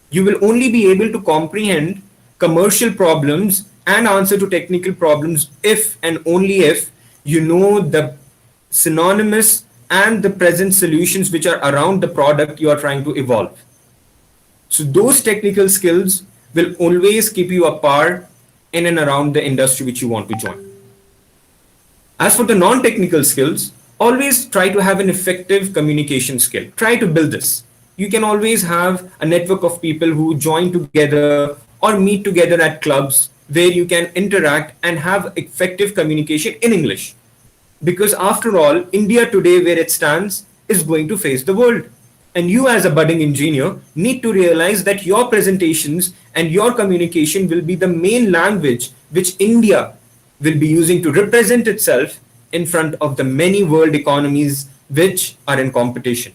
You will only be able to comprehend commercial problems and answer to technical problems if and only if you know the synonymous and the present solutions which are around the product you are trying to evolve. So those technical skills will always keep you apart in and around the industry which you want to join. As for the non-technical skills, always try to have an effective communication skill. Try to build this. You can always have a network of people who join together or meet together at clubs where you can interact and have effective communication in English. Because after all, India today, where it stands, is going to face the world. And you as a budding engineer need to realize that your presentations and your communication will be the main language which India will be using to represent itself in front of the many world economies which are in competition.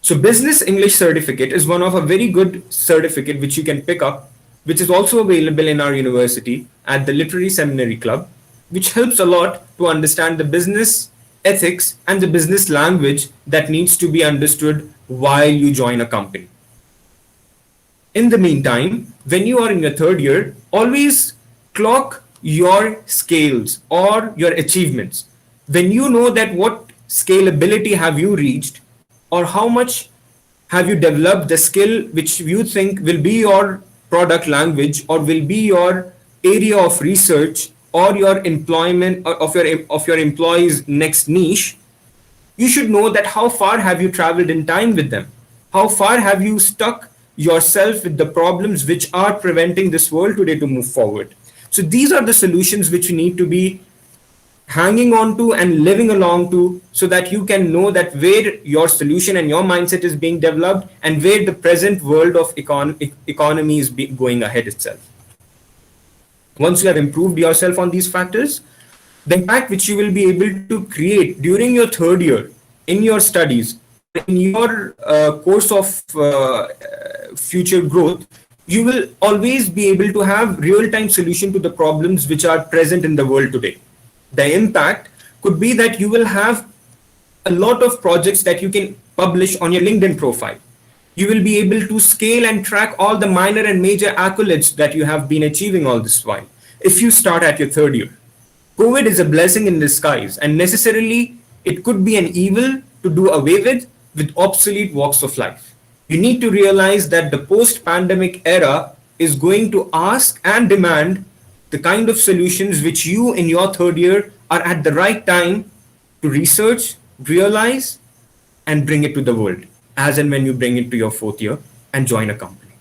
So Business English Certificate is one of a very good certificate which you can pick up, which is also available in our university at the Literary Seminary Club, which helps a lot to understand the business ethics and the business language that needs to be understood while you join a company. In the meantime, when you are in your third year, always clock your scales or your achievements. When you know that what scalability have you reached or how much have you developed the skill which you think will be your product language or will be your area of research or your employment of your employees' next niche, you should know that how far have you traveled in time with them? How far have you stuck yourself with the problems which are preventing this world today to move forward? So these are the solutions which you need to be hanging on to and living along to, so that you can know that where your solution and your mindset is being developed and where the present world of economy is going ahead itself. Once you have improved yourself on these factors, the impact which you will be able to create during your third year in your studies, in your course of future growth, you will always be able to have real-time solution to the problems which are present in the world today. The impact could be that you will have a lot of projects that you can publish on your LinkedIn profile. You will be able to scale and track all the minor and major accolades that you have been achieving all this while. If you start at your third year, COVID is a blessing in disguise, and necessarily it could be an evil to do away with obsolete walks of life. You need to realize that the post-pandemic era is going to ask and demand the kind of solutions which you in your third year are at the right time to research, realize, and bring it to the world, as and when you bring it to your fourth year and join a company.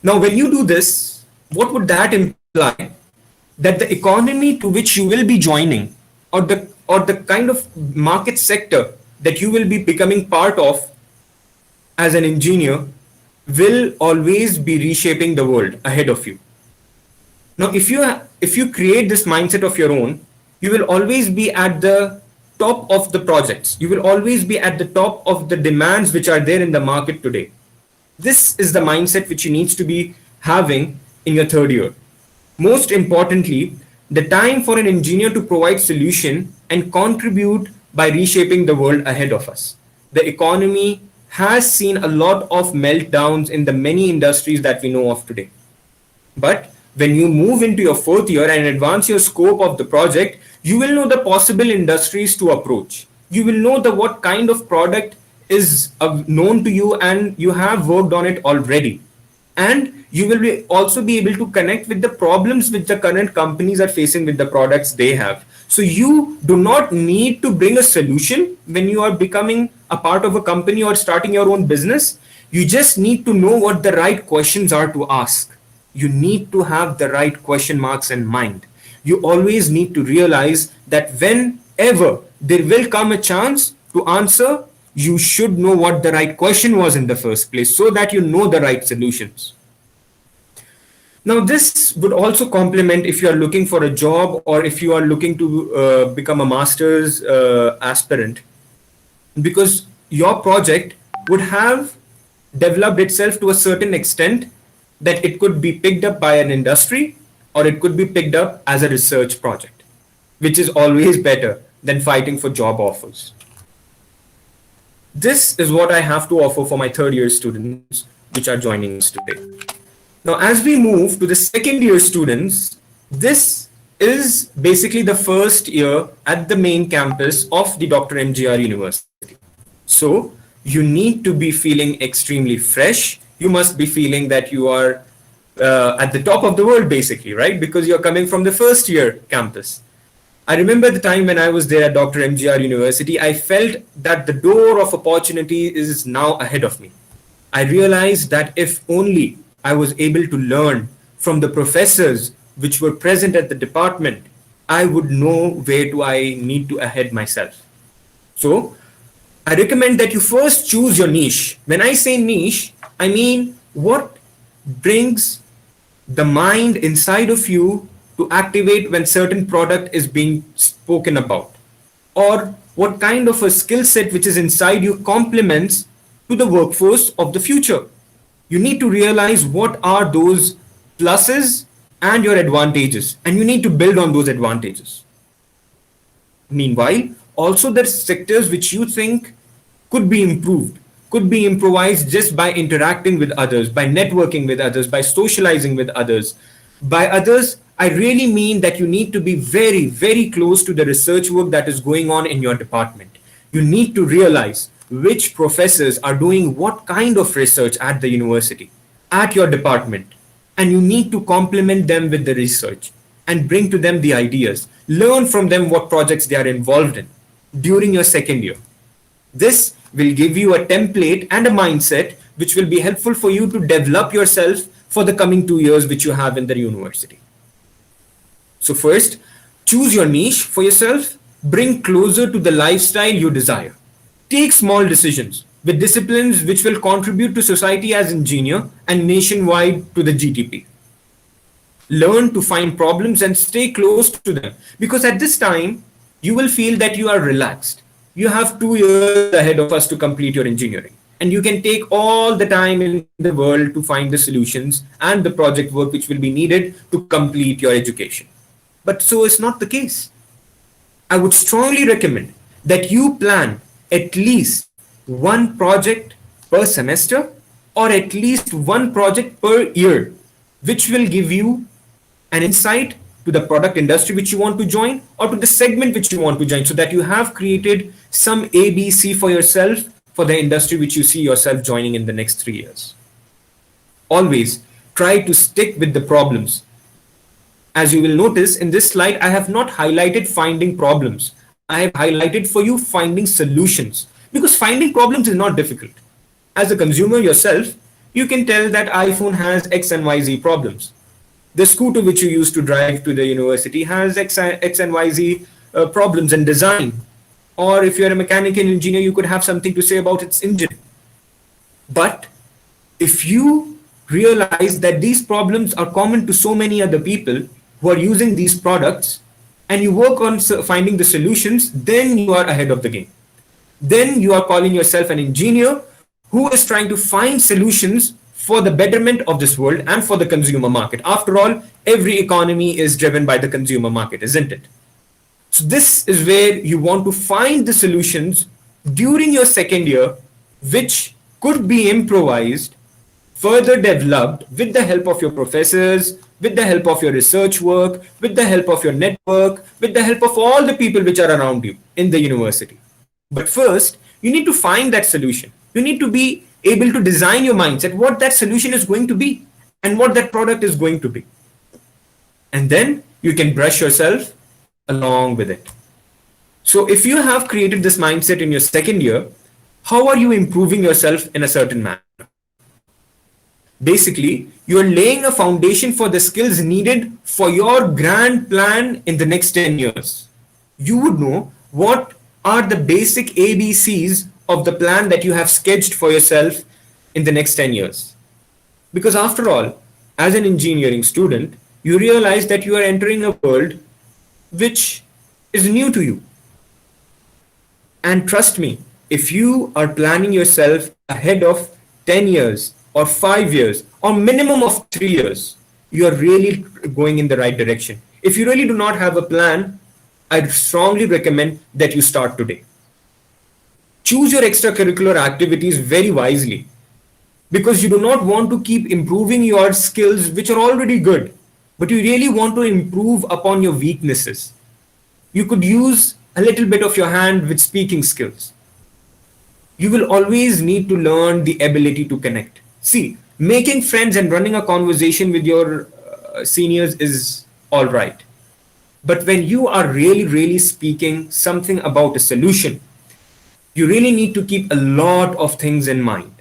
Now, when you do this, what would that imply? That the economy to which you will be joining, or the kind of market sector that you will be becoming part of as an engineer, will always be reshaping the world ahead of you. Now, if you create this mindset of your own, you will always be at the top of the projects. You will always be at the top of the demands which are there in the market today. This is the mindset which you need to be having in your third year. Most importantly, the time for an engineer to provide solution and contribute by reshaping the world ahead of us. The economy has seen a lot of meltdowns in the many industries that we know of today. But when you move into your fourth year and advance your scope of the project, you will know the possible industries to approach. You will know what kind of product is known to you and you have worked on it already. And you will also be able to connect with the problems which the current companies are facing with the products they have. So you do not need to bring a solution when you are becoming a part of a company or starting your own business. You just need to know what the right questions are to ask. You need to have the right question marks in mind. You always need to realize that whenever there will come a chance to answer, you should know what the right question was in the first place so that you know the right solutions. Now, this would also complement if you are looking for a job or if you are looking to become a master's aspirant, because your project would have developed itself to a certain extent that it could be picked up by an industry or it could be picked up as a research project, which is always better than fighting for job offers. This is what I have to offer for my third year students which are joining us today. Now, as we move to the second year students, this is basically the first year at the main campus of the Dr.M.G.R. University. So you need to be feeling extremely fresh. You must be feeling that you are at the top of the world, basically, right? Because you're coming from the first year campus. I remember the time when I was there at Dr.M.G.R. University, I felt that the door of opportunity is now ahead of me. I realized that if only I was able to learn from the professors which were present at the department, I would know where do I need to head myself. So I recommend that you first choose your niche. When I say niche, I mean what brings the mind inside of you to activate when certain product is being spoken about, or what kind of a skill set which is inside you complements to the workforce of the future. You need to realize what are those pluses and your advantages, and you need to build on those advantages. Meanwhile, also there are sectors which you think could be improved, could be improvised just by interacting with others, by networking with others, by socializing with others. By others, I really mean that you need to be very, very close to the research work that is going on in your department. You need to realize which professors are doing what kind of research at the university, at your department, and you need to complement them with the research and bring to them the ideas. Learn from them what projects they are involved in during your second year. This will give you a template and a mindset which will be helpful for you to develop yourself for the coming 2 years which you have in the university. So first, choose your niche for yourself, bring closer to the lifestyle you desire. Take small decisions with disciplines which will contribute to society as engineer and nationwide to the GDP. Learn to find problems and stay close to them, because at this time you will feel that you are relaxed. You have 2 years ahead of us to complete your engineering, and you can take all the time in the world to find the solutions and the project work which will be needed to complete your education. But so is not the case. I would strongly recommend that you plan at least one project per semester or at least one project per year, which will give you an insight to the product industry which you want to join or to the segment which you want to join, so that you have created some ABC for yourself for the industry which you see yourself joining in the next 3 years. always try to stick with the problems. As you will notice in this slide, I have not highlighted finding problems. I have highlighted for you finding solutions, because finding problems is not difficult. As a consumer yourself, you can tell that iPhone has X and YZ problems. The scooter which you used to drive to the university has X and YZ problems in design. Or if you're a mechanical engineer, you could have something to say about its engine. But if you realize that these problems are common to so many other people who are using these products, and you work on finding the solutions, then you are ahead of the game. Then you are calling yourself an engineer who is trying to find solutions for the betterment of this world and for the consumer market. After all, every economy is driven by the consumer market, isn't it? So this is where you want to find the solutions during your second year, which could be improvised, further developed with the help of your professors, with the help of your research work, with the help of your network, with the help of all the people which are around you in the university. But first, you need to find that solution. You need to be able to design your mindset, what that solution is going to be and what that product is going to be. And then you can brush yourself along with it. So if you have created this mindset in your second year, how are you improving yourself in a certain manner? Basically, you're laying a foundation for the skills needed for your grand plan in the next 10 years. You would know what are the basic ABCs of the plan that you have sketched for yourself in the next 10 years. Because after all, as an engineering student, you realize that you are entering a world which is new to you. And trust me, if you are planning yourself ahead of 10 years or 5 years or minimum of 3 years, you are really going in the right direction. If you really do not have a plan, I strongly recommend that you start today. Choose your extracurricular activities very wisely, because you do not want to keep improving your skills which are already good, but you really want to improve upon your weaknesses. You could use a little bit of your hand with speaking skills. You will always need to learn the ability to connect. See, making friends and running a conversation with your seniors is all right. But when you are really speaking something about a solution, you really need to keep a lot of things in mind.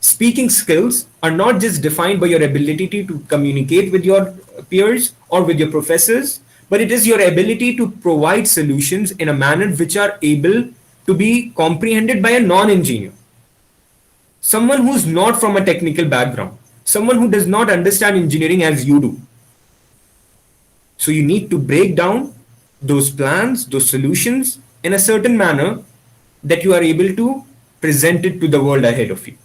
Speaking skills are not just defined by your ability to communicate with your peers or with your professors, but it is your ability to provide solutions in a manner which are able to be comprehended by a non-engineer. Someone who's not from a technical background, someone who does not understand engineering as you do. So you need to break down those plans, those solutions in a certain manner that you are able to present it to the world ahead of you.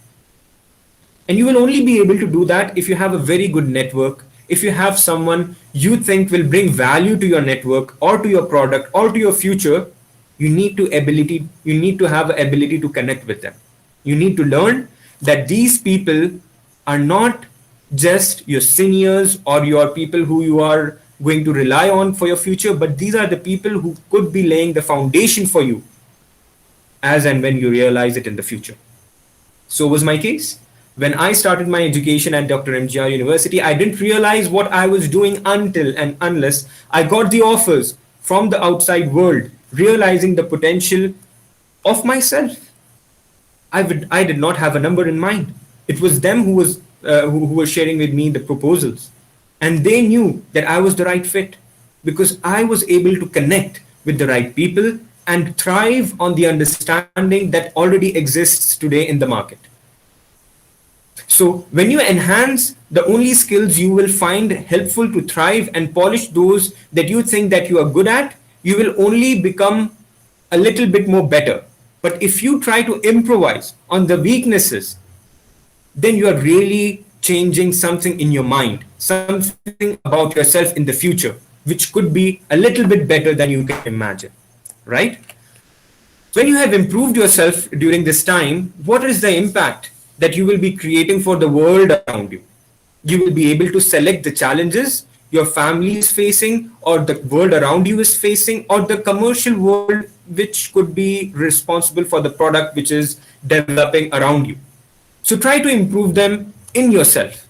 And you will only be able to do that if you have a very good network, if you have someone you think will bring value to your network or to your product or to your future. You need to have the ability to connect with them. You need to learn that these people are not just your seniors or your people who you are going to rely on for your future, but these are the people who could be laying the foundation for you as and when you realize it in the future. So was my case. When I started my education at Dr.M.G.R. University, I didn't realize what I was doing until and unless I got the offers from the outside world, realizing the potential of myself. I did not have a number in mind. It was them who were sharing with me the proposals. And they knew that I was the right fit because I was able to connect with the right people and thrive on the understanding that already exists today in the market. So when you enhance the only skills you will find helpful to thrive and polish those that you think that you are good at, you will only become a little bit more better. But if you try to improvise on the weaknesses, then you are really changing something in your mind, something about yourself in the future, which could be a little bit better than you can imagine, right? When you have improved yourself during this time, what is the impact that you will be creating for the world around you? You will be able to select the challenges your family is facing or the world around you is facing or the commercial world which could be responsible for the product which is developing around you. So try to improve them in yourself.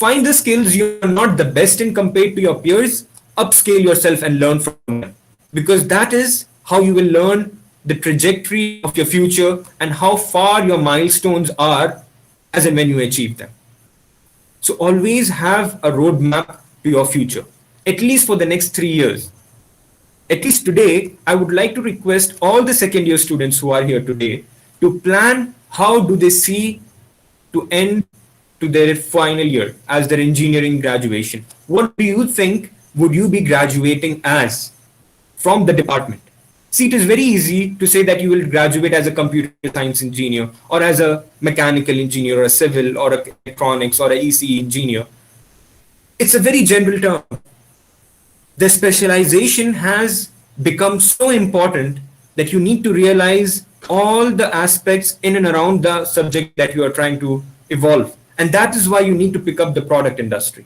Find the skills you're not the best in compared to your peers, upscale yourself and learn from them. Because that is how you will learn the trajectory of your future and how far your milestones are as and when you achieve them. So always have a roadmap to your future, at least for the next 3 years. At least today, I would like to request all the second year students who are here today to plan how do they see to end to their final year as their engineering graduation. What do you think would you be graduating as from the department? See, it is very easy to say that you will graduate as a computer science engineer or as a mechanical engineer or a civil or a electronics or a ECE engineer. It's a very general term. The specialization has become so important that you need to realize all the aspects in and around the subject that you are trying to evolve. And that is why you need to pick up the product industry.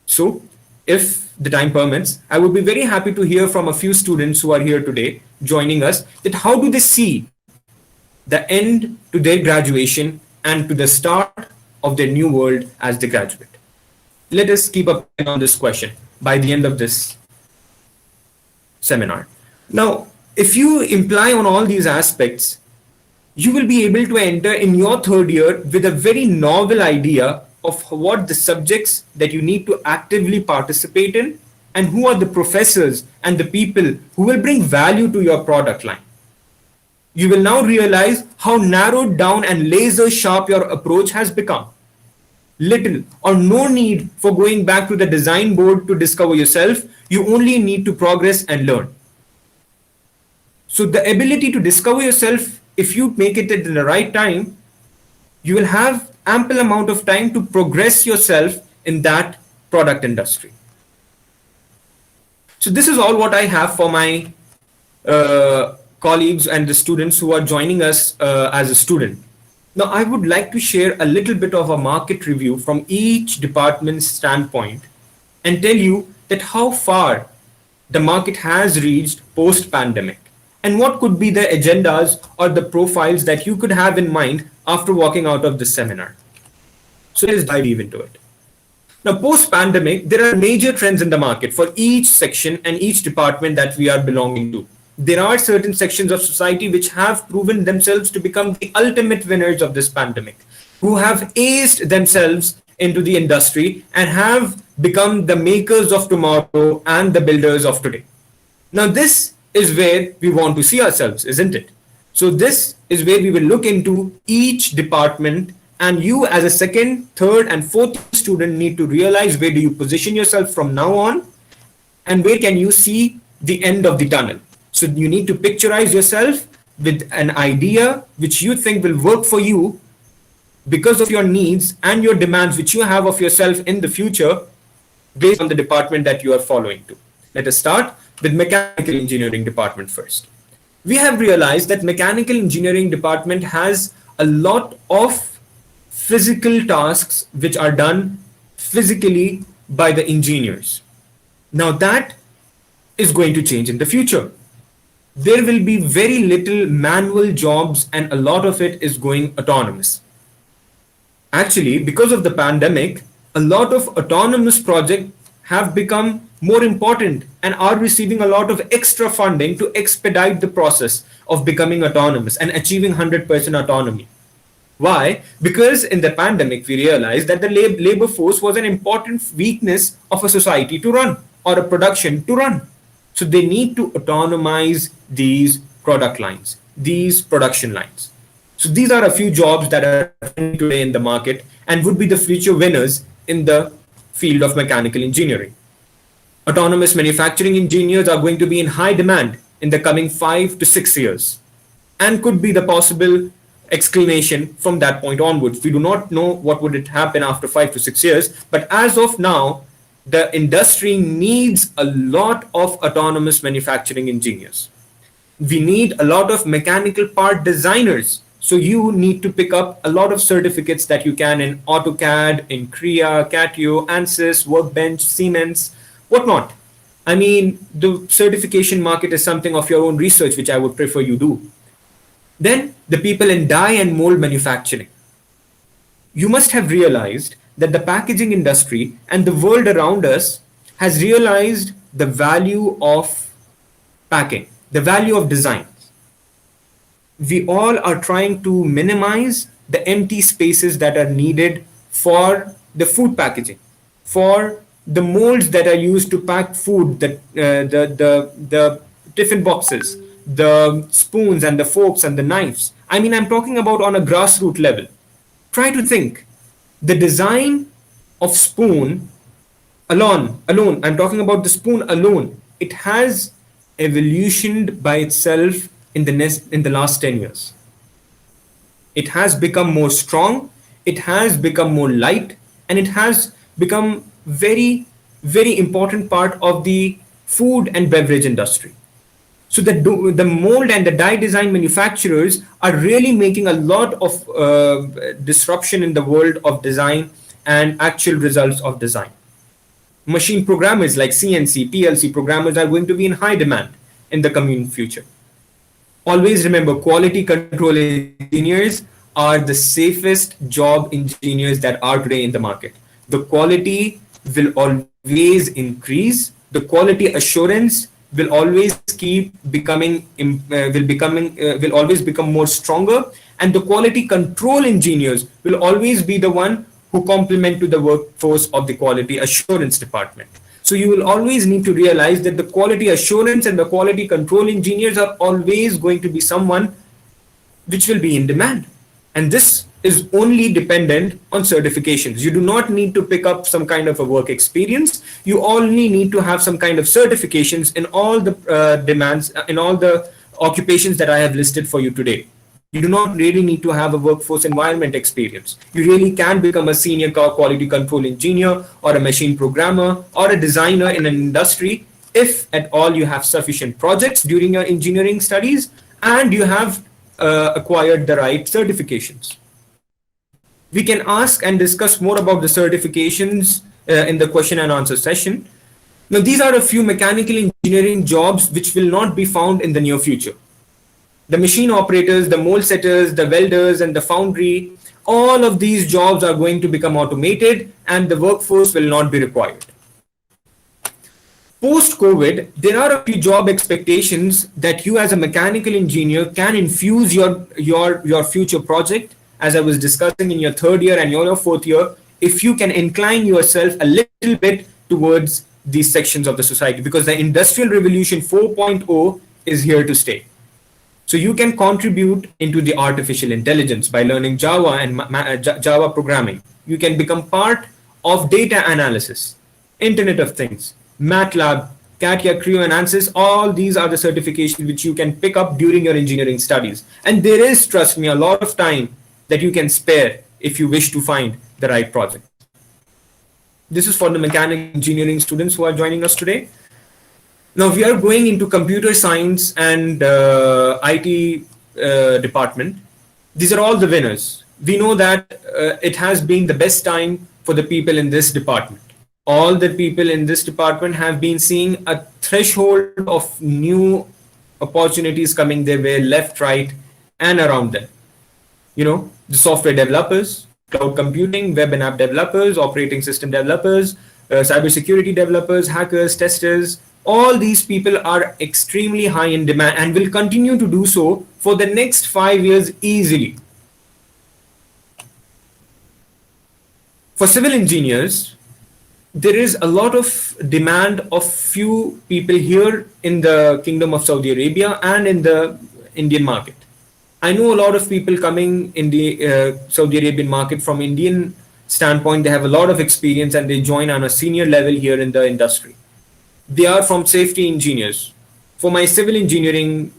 So, if the time permits, I would be very happy to hear from a few students who are here today joining us that how do they see the end to their graduation and to the start of their new world as they graduate. Let us keep up on this question by the end of this seminar. Now, if you imply on all these aspects, you will be able to enter in your third year with a very novel idea of what the subjects that you need to actively participate in and who are the professors and the people who will bring value to your product line. You will now realize how narrowed down and laser sharp your approach has become. Little or no need for going back to the design board to discover yourself. You only need to progress and learn. So the ability to discover yourself, if you make it at the right time, you will have ample amount of time to progress yourself in that product industry. So this is all what I have for my colleagues and the students who are joining us as a student. Now, I would like to share a little bit of a market review from each department's standpoint and tell you that how far the market has reached post-pandemic and what could be the agendas or the profiles that you could have in mind after walking out of this seminar. So let's dive into it. Now, post-pandemic, there are major trends in the market for each section and each department that we are belonging to. There are certain sections of society which have proven themselves to become the ultimate winners of this pandemic, who have aced themselves into the industry and have become the makers of tomorrow and the builders of today. Now, this is where we want to see ourselves, isn't it? So this is where we will look into each department, and you as a second, third, and fourth student need to realize where do you position yourself from now on and where can you see the end of the tunnel. So you need to picturize yourself with an idea which you think will work for you because of your needs and your demands which you have of yourself in the future based on the department that you are following to. Let us start with mechanical engineering department first. We have realized that mechanical engineering department has a lot of physical tasks which are done physically by the engineers. Now that is going to change in the future. There will be very little manual jobs and a lot of it is going autonomous. Actually, because of the pandemic, a lot of autonomous projects have become more important and are receiving a lot of extra funding to expedite the process of becoming autonomous and achieving 100% autonomy. Why? Because in the pandemic, we realized that the labor force was an important weakness of a society to run or a production to run. So they need to autonomize these product lines, these production lines. So these are a few jobs that are today in the market and would be the future winners in the field of mechanical engineering. Autonomous manufacturing engineers are going to be in high demand in the coming 5 to 6 years and could be the possible exclamation from that point onwards. We do not know what would it happen after 5 to 6 years, but as of now, the industry needs a lot of autonomous manufacturing engineers. We need a lot of mechanical part designers. So you need to pick up a lot of certificates that you can in AutoCAD, in Creo, CATIO, ANSYS, Workbench, Siemens, whatnot. I mean, the certification market is something of your own research, which I would prefer you do. Then the people in die and mold manufacturing. You must have realized that the packaging industry and the world around us has realized the value of packing, the value of design. We all are trying to minimize the empty spaces that are needed for the food packaging, for the molds that are used to pack food, the tiffin boxes, the spoons and the forks and the knives. I mean, I'm talking about on a grassroots level. Try to think the design of spoon alone, I'm talking about the spoon alone, it has evolutioned by itself in the last 10 years. It has become more strong, it has become more light, and it has become very, very important part of the food and beverage industry. So the mold and the die design manufacturers are really making a lot of disruption in the world of design and actual results of design. Machine programmers like CNC, PLC programmers are going to be in high demand in the coming future. Always remember, quality control engineers are the safest job engineers that are today in the market. The quality will always increase. The quality assurance will always keep becoming, will always become more stronger. And the quality control engineers will always be the one who complement to the workforce of the quality assurance department. So you will always need to realize that the quality assurance and the quality control engineers are always going to be someone which will be in demand. And this is only dependent on certifications. You do not need to pick up some kind of a work experience. You only need to have some kind of certifications in all the demands, in all the occupations that I have listed for you today. You do not really need to have a workforce environment experience. You really can become a senior quality control engineer or a machine programmer or a designer in an industry if at all you have sufficient projects during your engineering studies and you have acquired the right certifications. We can ask and discuss more about the certifications in the question and answer session. Now, these are a few mechanical engineering jobs which will not be found in the near future. The machine operators, the mold setters, the welders, and the foundry, all of these jobs are going to become automated and the workforce will not be required. Post-COVID, there are a few job expectations that you as a mechanical engineer can infuse your future project, as I was discussing in your third year and your fourth year, if you can incline yourself a little bit towards these sections of the society, because the Industrial Revolution 4.0 is here to stay. So you can contribute into the artificial intelligence by learning Java and Java programming. You can become part of data analysis, Internet of Things, MATLAB, CATIA, Creo, and ANSYS. All these are the certifications which you can pick up during your engineering studies. And there is, trust me, a lot of time that you can spare if you wish to find the right project. This is for the mechanical engineering students who are joining us today. Now we are going into computer science and IT department. These are all the winners. We know that it has been the best time for the people in this department. All the people in this department have been seeing a threshold of new opportunities coming their way, left, right, and around them. You know, the software developers, cloud computing, web and app developers, operating system developers, cybersecurity developers, hackers, testers. All these people are extremely high in demand and will continue to do so for the next 5 years easily. For civil engineers, there is a lot of demand of few people here in the Kingdom of Saudi Arabia and in the Indian market. I know a lot of people coming in the Saudi Arabian market from Indian standpoint. They have a lot of experience and they join on a senior level here in the industry. They are from safety engineers. For my civil engineering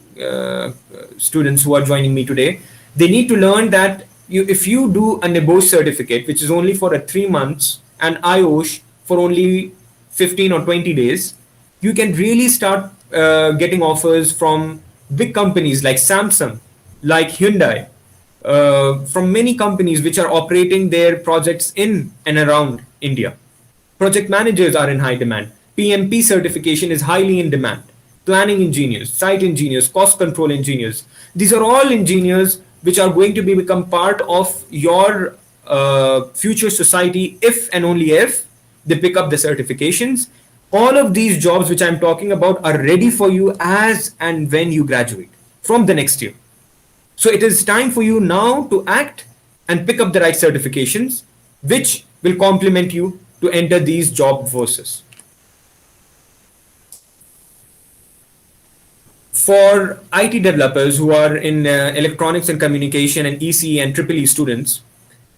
students who are joining me today, they need to learn that if you do a NEBOSH certificate, which is only for 3 months, and IOSH for only 15 or 20 days, you can really start getting offers from big companies like Samsung, like Hyundai, from many companies which are operating their projects in and around India. Project managers are in high demand. PMP certification is highly in demand. Planning engineers, site engineers, cost control engineers. These are all engineers which are going to become part of your future society if and only if they pick up the certifications. All of these jobs which I'm talking about are ready for you as and when you graduate from the next year. So it is time for you now to act and pick up the right certifications which will complement you to enter these job forces. For IT developers who are in electronics and communication and ECE and EEE students,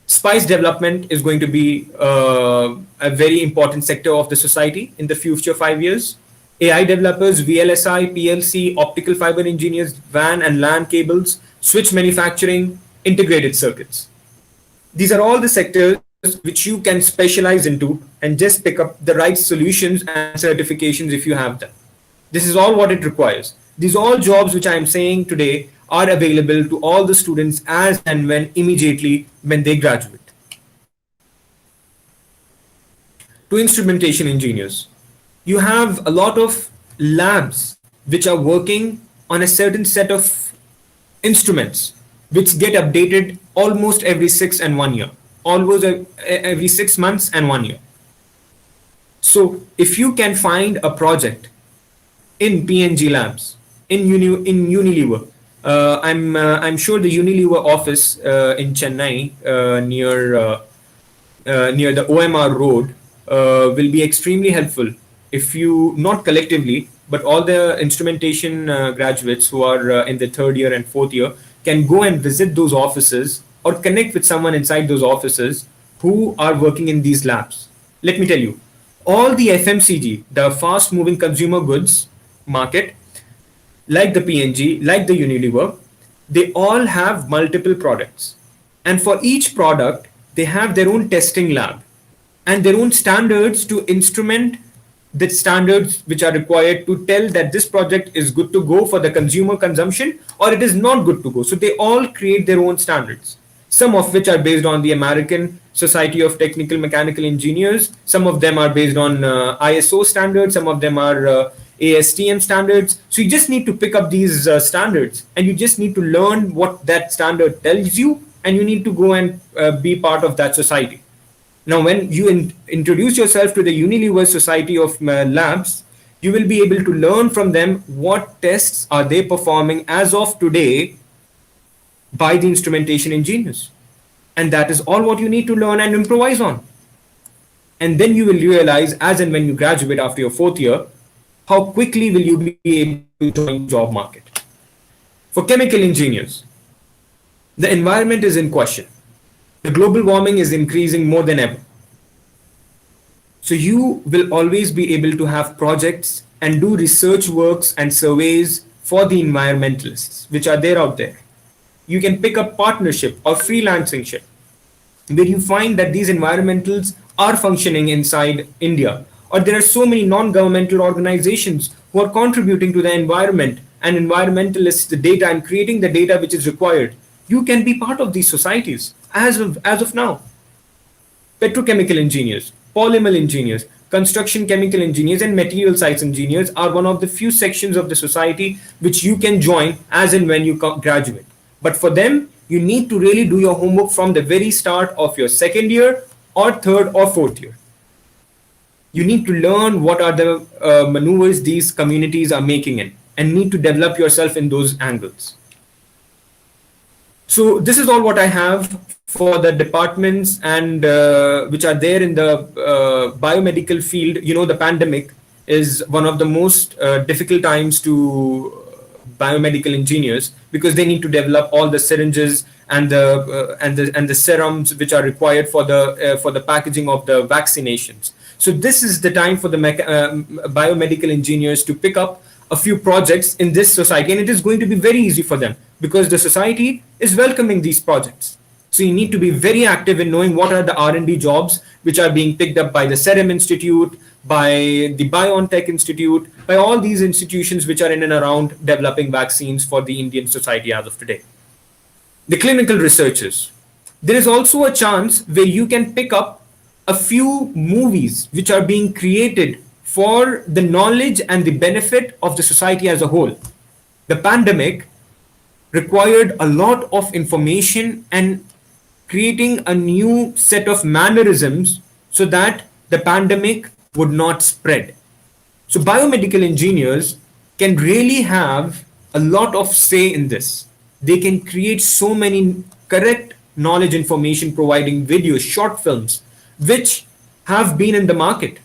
spice development is going to be a very important sector of the society in the future 5 years. AI developers, VLSI, PLC, optical fiber engineers, WAN and LAN cables, switch manufacturing, integrated circuits. These are all the sectors which you can specialize into and just pick up the right solutions and certifications if you have them. This is all what it requires. These all jobs which I am saying today are available to all the students as and when immediately when they graduate. To instrumentation engineers, you have a lot of labs which are working on a certain set of instruments which get updated almost every 6 and 1 year, almost every 6 months and 1 year. So if you can find a project in PNG labs, in Unilever, I'm sure the Unilever office in Chennai near the OMR road will be extremely helpful if you, not collectively, but all the instrumentation graduates who are in the 3rd year and 4th year can go and visit those offices or connect with someone inside those offices who are working in these labs. Let me tell you, all the FMCG, the fast moving consumer goods market, like the PNG, like the Unilever, they all have multiple products. And for each product, they have their own testing lab and their own standards to instrument the standards which are required to tell that this project is good to go for the consumer consumption or it is not good to go. So they all create their own standards, some of which are based on the American Society of Technical Mechanical Engineers. Some of them are based on ISO standards. Some of them are ASTM standards. So you just need to pick up these standards and you just need to learn what that standard tells you, and you need to go and be part of that society. Now, when you introduce yourself to the Unilever Society of Labs, you will be able to learn from them what tests are they performing as of today by the instrumentation engineers. And that is all what you need to learn and improvise on. And then you will realize, as and when you graduate after your 4th year, how quickly will you be able to join the job market. For chemical engineers, the environment is in question. The global warming is increasing more than ever. So you will always be able to have projects and do research works and surveys for the environmentalists, which are there out there. You can pick up partnership or freelancing ship, where you find that these environmentals are functioning inside India, or there are so many non-governmental organizations who are contributing to the environment and environmentalist data and creating the data which is required. You can be part of these societies as of now. Petrochemical engineers, polymer engineers, construction chemical engineers, and material science engineers are one of the few sections of the society which you can join as and when you graduate. But for them, you need to really do your homework from the very start of your 2nd year or 3rd or 4th year. You need to learn what are the maneuvers these communities are making in, and need to develop yourself in those angles. So this is all what I have for the departments and which are there in the biomedical field. You know, the pandemic is one of the most difficult times to biomedical engineers, because they need to develop all the syringes and the serums which are required for the packaging of the vaccinations. So this is the time for the biomedical engineers to pick up a few projects in this society, and it is going to be very easy for them because the society is welcoming these projects. So you need to be very active in knowing what are the R&D jobs which are being picked up by the Serum Institute, by the BioNTech Institute, by all these institutions which are in and around developing vaccines for the Indian society as of today. The clinical researchers. There is also a chance where you can pick up a few movies which are being created for the knowledge and the benefit of the society as a whole. The pandemic required a lot of information and creating a new set of mannerisms so that the pandemic would not spread. So biomedical engineers can really have a lot of say in this. They can create so many correct knowledge information providing videos, short films, which have been in the market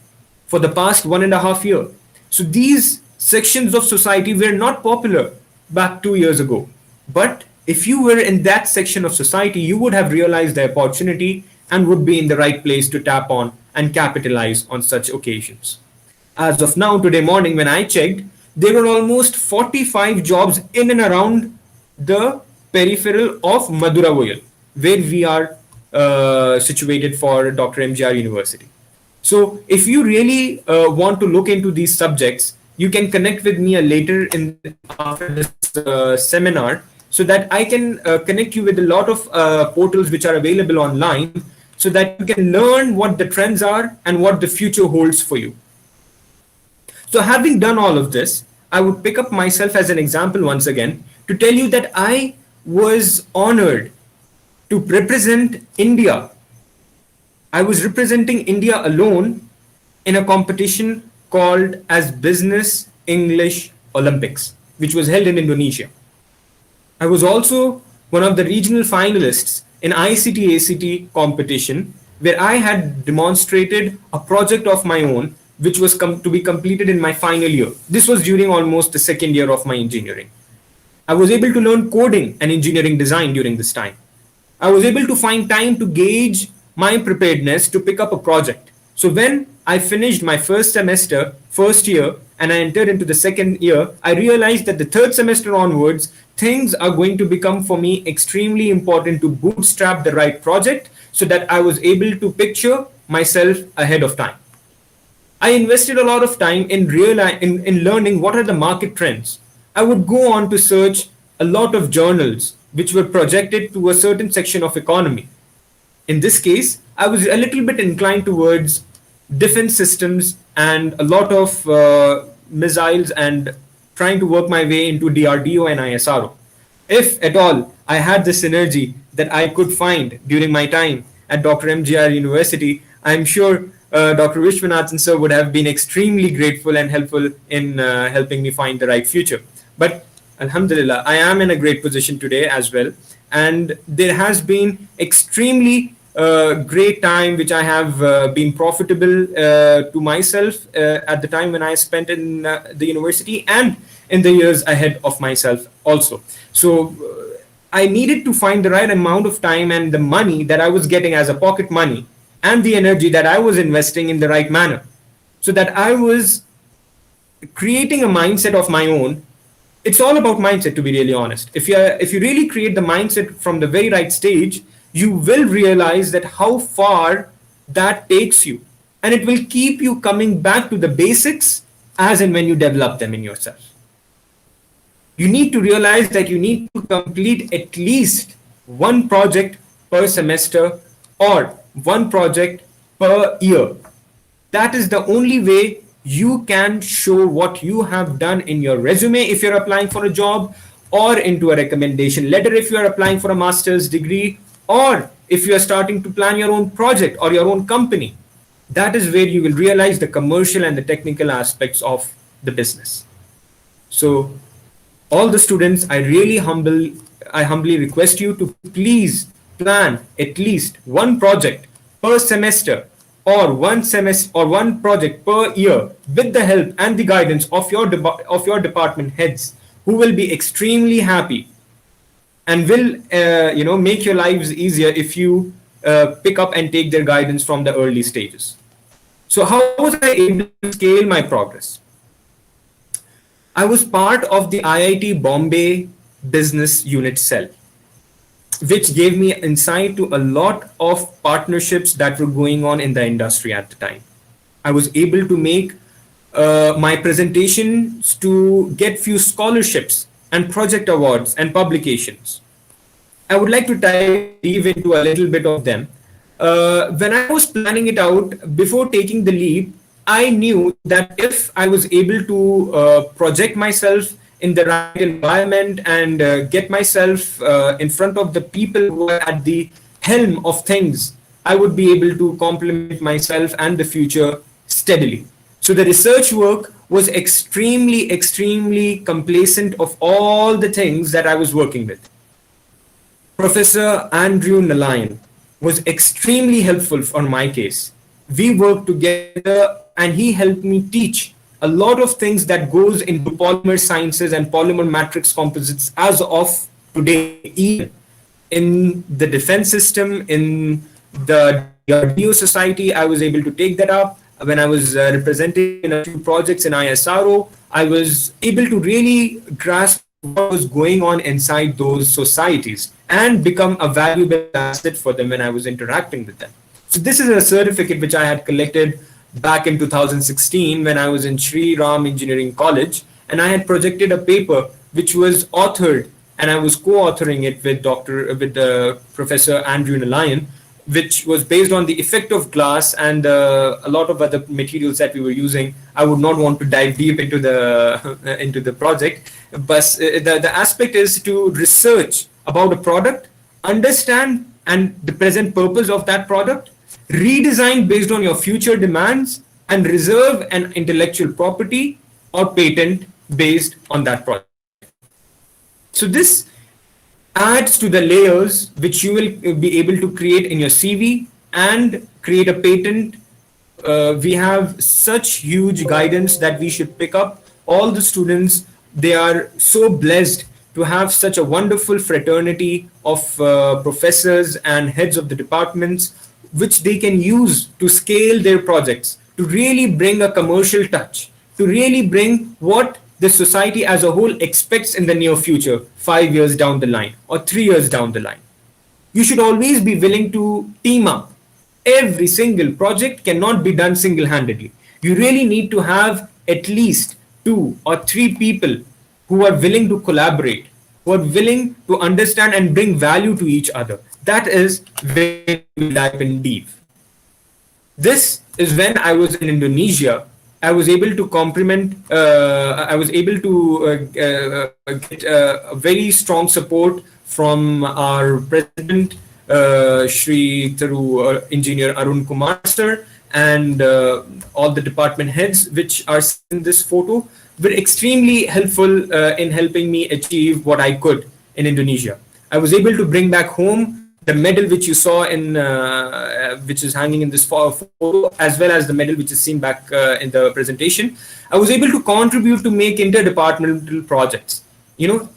for the past 1.5 years. So these sections of society were not popular back 2 years ago. But if you were in that section of society, you would have realized the opportunity and would be in the right place to tap on and capitalize on such occasions. As of now, today morning, when I checked, there were almost 45 jobs in and around the peripheral of Maduravoyal, where we are situated for Dr.M.G.R. University. So, if you really want to look into these subjects, you can connect with me later in after this seminar, so that I can connect you with a lot of portals which are available online, so that you can learn what the trends are and what the future holds for you. So having done all of this, I would pick up myself as an example once again to tell you that I was honored to represent India. I was representing India alone in a competition called as Business English Olympics, which was held in Indonesia. I was also one of the regional finalists in ICT ACT competition, where I had demonstrated a project of my own which was to be completed in my final year. This was during almost the second year of my engineering. I was able to learn coding and engineering design during this time. I was able to find time to gauge my preparedness to pick up a project. So when I finished my first semester, first year, and I entered into the second year, I realized that the third semester onwards, things are going to become for me extremely important to bootstrap the right project so that I was able to picture myself ahead of time. I invested a lot of time in learning what are the market trends. I would go on to search a lot of journals which were projected to a certain section of economy. In this case, I was a little bit inclined towards defense systems and a lot of missiles and trying to work my way into DRDO and ISRO. If at all I had the synergy that I could find during my time at Dr.M.G.R. University, I'm sure Dr. Vishwanathan sir would have been extremely grateful and helpful in helping me find the right future. But Alhamdulillah, I am in a great position today as well. And there has been extremely great time which I have been profitable to myself at the time when I spent in the university and in the years ahead of myself also. So I needed to find the right amount of time and the money that I was getting as a pocket money and the energy that I was investing in the right manner, so that I was creating a mindset of my own. It's all about mindset, to be really honest. If you really create the mindset from the very right stage, you will realize that how far that takes you, and it will keep you coming back to the basics as and when you develop them in yourself. You need to realize that you need to complete at least one project per semester or one project per year. That is the only way you can show what you have done in your resume if you're applying for a job, or into a recommendation letter if you're applying for a master's degree, or if you're starting to plan your own project or your own company. That is where you will realize the commercial and the technical aspects of the business. So all the students, I humbly request you to please plan at least one project per semester or one project per year with the help and the guidance of your department heads, who will be extremely happy and will make your lives easier if you pick up and take their guidance from the early stages. So how was I able to scale my progress? I was part of the IIT Bombay business unit cell, which gave me insight to a lot of partnerships that were going on in the industry at the time. I was able to make my presentations to get few scholarships and project awards and publications. I would like to dive into a little bit of them. When I was planning it out, before taking the leap, I knew that if I was able to project myself in the right environment and get myself in front of the people who are at the helm of things, I would be able to complement myself and the future steadily. So the research work was extremely complacent of all the things that I was working with. Professor Andrew Nalayan was extremely helpful on my case. We worked together and he helped me teach a lot of things that goes into polymer sciences and polymer matrix composites as of today, even in the defense system, in the DRDO society. I was able to take that up. When I was representing in a few projects in ISRO, I was able to really grasp what was going on inside those societies and become a valuable asset for them when I was interacting with them. So this is a certificate which I had collected back in 2016 when I was in Sri Ram Engineering College, and I had projected a paper which was authored, and I was co-authoring it with Professor Andrew Nalayan, which was based on the effect of glass and a lot of other materials that we were using. I would not want to dive deep into the project, but the aspect is to research about a product, understand and the present purpose of that product, redesign based on your future demands, and reserve an intellectual property or patent based on that project. So this adds to the layers which you will be able to create in your CV and create a patent. We have such huge guidance that we should pick up. All the students, they are so blessed to have such a wonderful fraternity of professors and heads of the departments, which they can use to scale their projects, to really bring a commercial touch, to really bring what the society as a whole expects in the near future, 5 years down the line or 3 years down the line. You should always be willing to team up. Every single project cannot be done single-handedly. You really need to have at least 2 or 3 people who are willing to collaborate, who are willing to understand and bring value to each other. That is where we dive in deep. This is when I was in Indonesia. I was able to get a very strong support from our president, Shri Thiru Engineer Arun Kumar sir, and all the department heads which are in this photo were extremely helpful in helping me achieve what I could in Indonesia. I was able to bring back home the medal which you saw in, which is hanging in this photo, as well as the medal which is seen back in the presentation. I was able to contribute to make interdepartmental projects.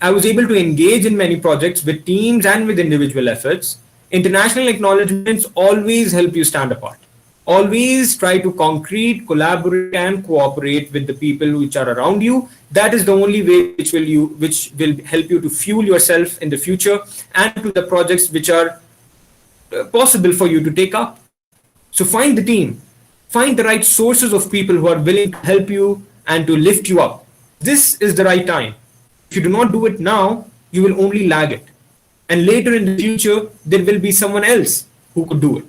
I was able to engage in many projects with teams and with individual efforts. International acknowledgements always help you stand apart. Always try to concrete, collaborate, and cooperate with the people which are around you. That is the only way which will help you to fuel yourself in the future and to the projects which are possible for you to take up. So find the team, find the right sources of people who are willing to help you and to lift you up. This is the right time. If you do not do it now, you will only lag it. And later in the future, there will be someone else who could do it.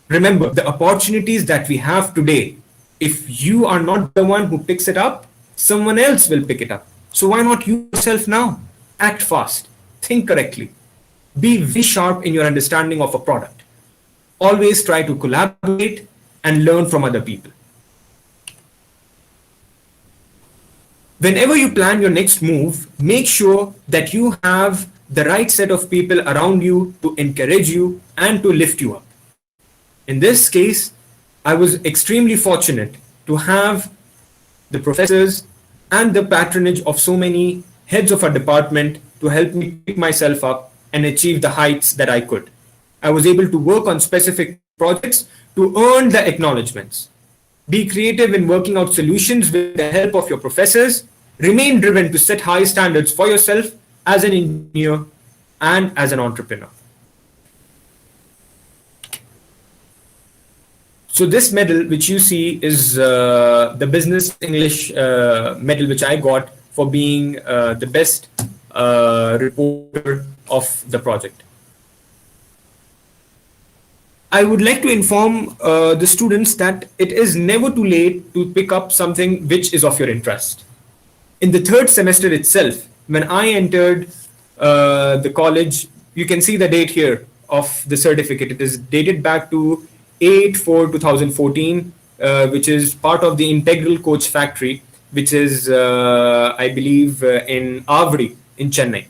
Remember, the opportunities that we have today, if you are not the one who picks it up, someone else will pick it up. So why not you yourself now? Act fast, think correctly, be very sharp in your understanding of a product. Always try to collaborate and learn from other people. Whenever you plan your next move, make sure that you have the right set of people around you to encourage you and to lift you up. In this case, I was extremely fortunate to have the professors and the patronage of so many heads of our department to help me pick myself up and achieve the heights that I could. I was able to work on specific projects to earn the acknowledgements. Be creative in working out solutions with the help of your professors. Remain driven to set high standards for yourself as an engineer and as an entrepreneur. So this medal which you see is the Business English medal which I got for being the best reporter of the project. I would like to inform the students that it is never too late to pick up something which is of your interest. In the third semester itself, when I entered the college, you can see the date here, of the certificate. It is dated back to 8/4/2014, which is part of the Integral Coach Factory, which is, I believe, in Avri in Chennai.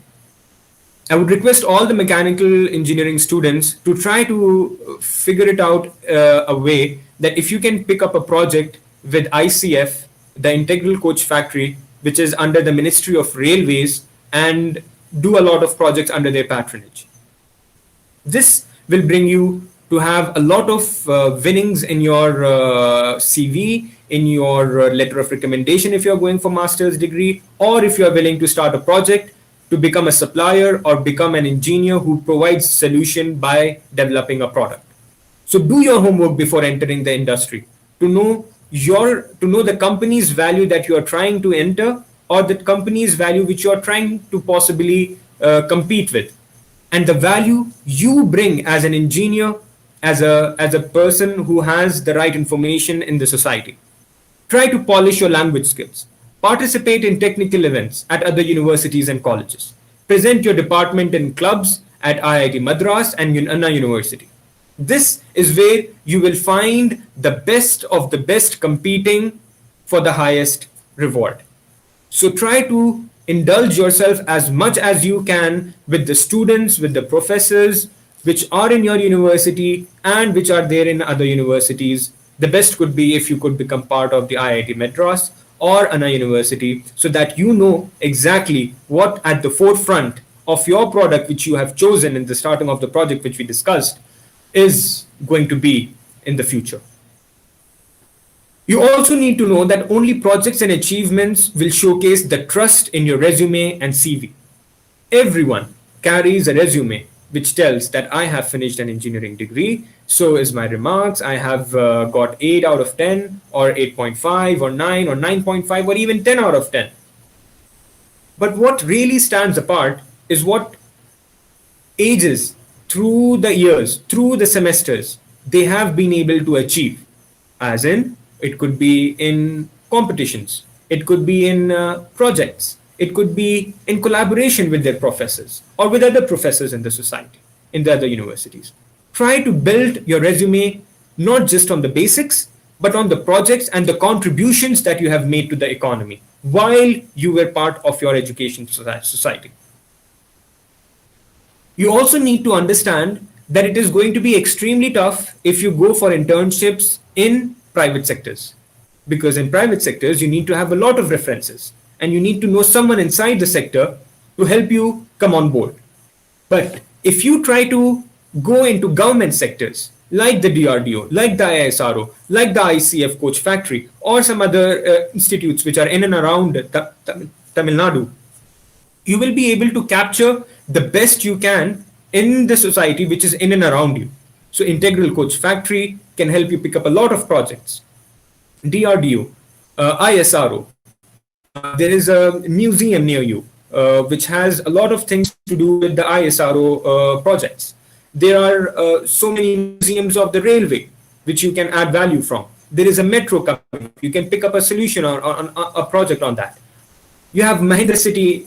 I would request all the mechanical engineering students to try to figure it out a way that if you can pick up a project with ICF, the Integral Coach Factory, which is under the Ministry of Railways, and do a lot of projects under their patronage. This will bring you to have a lot of winnings in your CV, in your letter of recommendation if you're going for master's degree, or if you're willing to start a project to become a supplier or become an engineer who provides solution by developing a product. So do your homework before entering the industry to know the company's value that you are trying to enter, or the company's value which you are trying to possibly compete with, and the value you bring as an engineer, as a person who has the right information in the society. Try to polish your language skills. Participate in technical events at other universities and colleges. Present your department in clubs at IIT Madras and Anna University. This is where you will find the best of the best competing for the highest reward. So try to indulge yourself as much as you can with the students, with the professors, which are in your university and which are there in other universities. The best could be if you could become part of the IIT Madras or Anna University, so that you know exactly what at the forefront of your product, which you have chosen in the starting of the project, which we discussed, is going to be in the future. You also need to know that only projects and achievements will showcase the trust in your resume and CV. Everyone carries a resume which tells that I have finished an engineering degree, so is my remarks, I have got 8 out of 10 or 8.5 or 9 or 9.5 or even 10 out of 10. But what really stands apart is what ages, through the years, through the semesters, they have been able to achieve. As in, it could be in competitions, it could be in projects, it could be in collaboration with their professors or with other professors in the society, in the other universities. Try to build your resume not just on the basics, but on the projects and the contributions that you have made to the economy while you were part of your education society. You also need to understand that it is going to be extremely tough if you go for internships in private sectors. Because in private sectors, you need to have a lot of references and you need to know someone inside the sector to help you come on board. But if you try to go into government sectors like the DRDO, like the ISRO, like the ICF Coach Factory, or some other institutes which are in and around Tamil Nadu, you will be able to capture the best you can in the society which is in and around you. So Integral Coach Factory can help you pick up a lot of projects. DRDO, ISRO, there is a museum near you which has a lot of things to do with the ISRO projects. There are so many museums of the railway which you can add value from. There is a metro coming. You can pick up a solution on a project on that. You have Mahindra City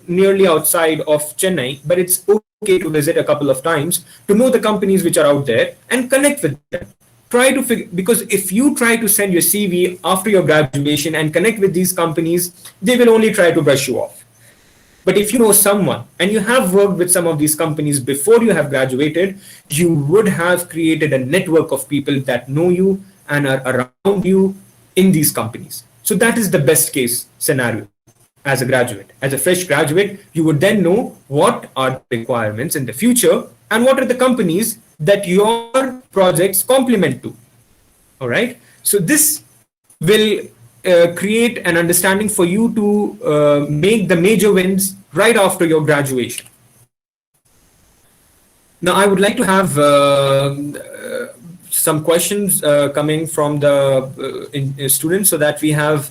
nearly outside of Chennai, but it's okay to visit a couple of times to know the companies which are out there and connect with them. Try to figure, because if you try to send your CV after your graduation and connect with these companies, they will only try to brush you off. But if you know someone and you have worked with some of these companies before you have graduated, you would have created a network of people that know you and are around you in these companies. So that is the best case scenario as a graduate. As a fresh graduate, you would then know what are the requirements in the future and what are the companies that your projects complement to. All right. So this will create an understanding for you to make the major wins right after your graduation. Now, I would like to have some questions coming from the students so that we have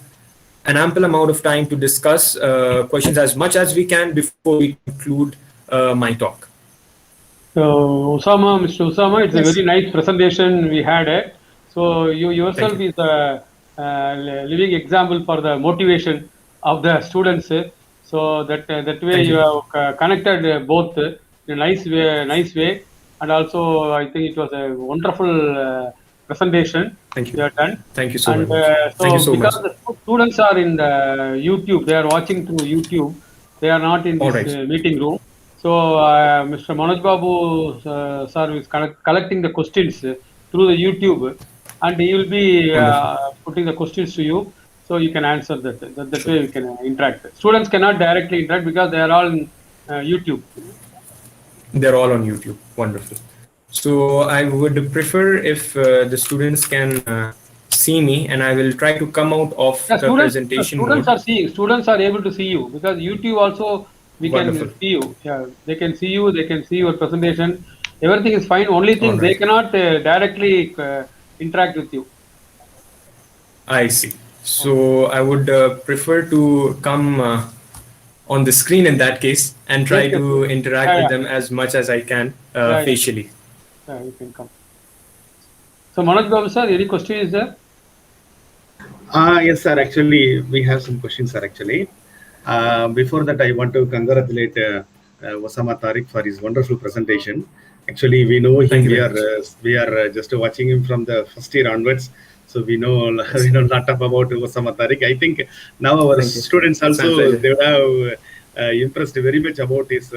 an ample amount of time to discuss questions as much as we can before we conclude my talk. So, Mr. Usama, it's yes. A very nice presentation we had. So, you yourself is a living example for the motivation of the students. So that way you have connected both in a nice way. and also I think it was a wonderful presentation Thank you you. have done. Thank you so And very much. Thank you so, so much. because the students are in the YouTube, they are watching through YouTube. They are not in All this right. meeting room. So, Mr. Manoj Babu sir is collecting the questions through the YouTube, and he will be Wonderful. putting the questions to you, so you can answer that. That Sure. way, we can interact. Students cannot directly interact because they are all in YouTube. They're all on YouTube. Wonderful. So I would prefer if the students can see me, and I will try to come out of Yeah, the presentation students mode. are seeing. Students are able to see you because YouTube also we can Wonderful. see you. Yeah, they can see you. They can see your presentation. Everything is fine. Only All thing they right. cannot directly interact with you. I see. So I would prefer to come on the screen in that case and Yes, try yes, to yes. interact Yeah, with yeah, them as much as I can yeah, yeah. facially. Yeah, you can come. So Manoj Babu sir, any question is there? Yes, sir. Actually, we have some questions, sir. Actually, before that, I want to congratulate Osama Tariq for his wonderful presentation. Actually, we know Thank him. you We very are much. just watching him from the first year onwards. So we know Yes. we know a lot about Osama Tariq. I think now our Thank you. students It's my also pleasure. they have impressed very much about his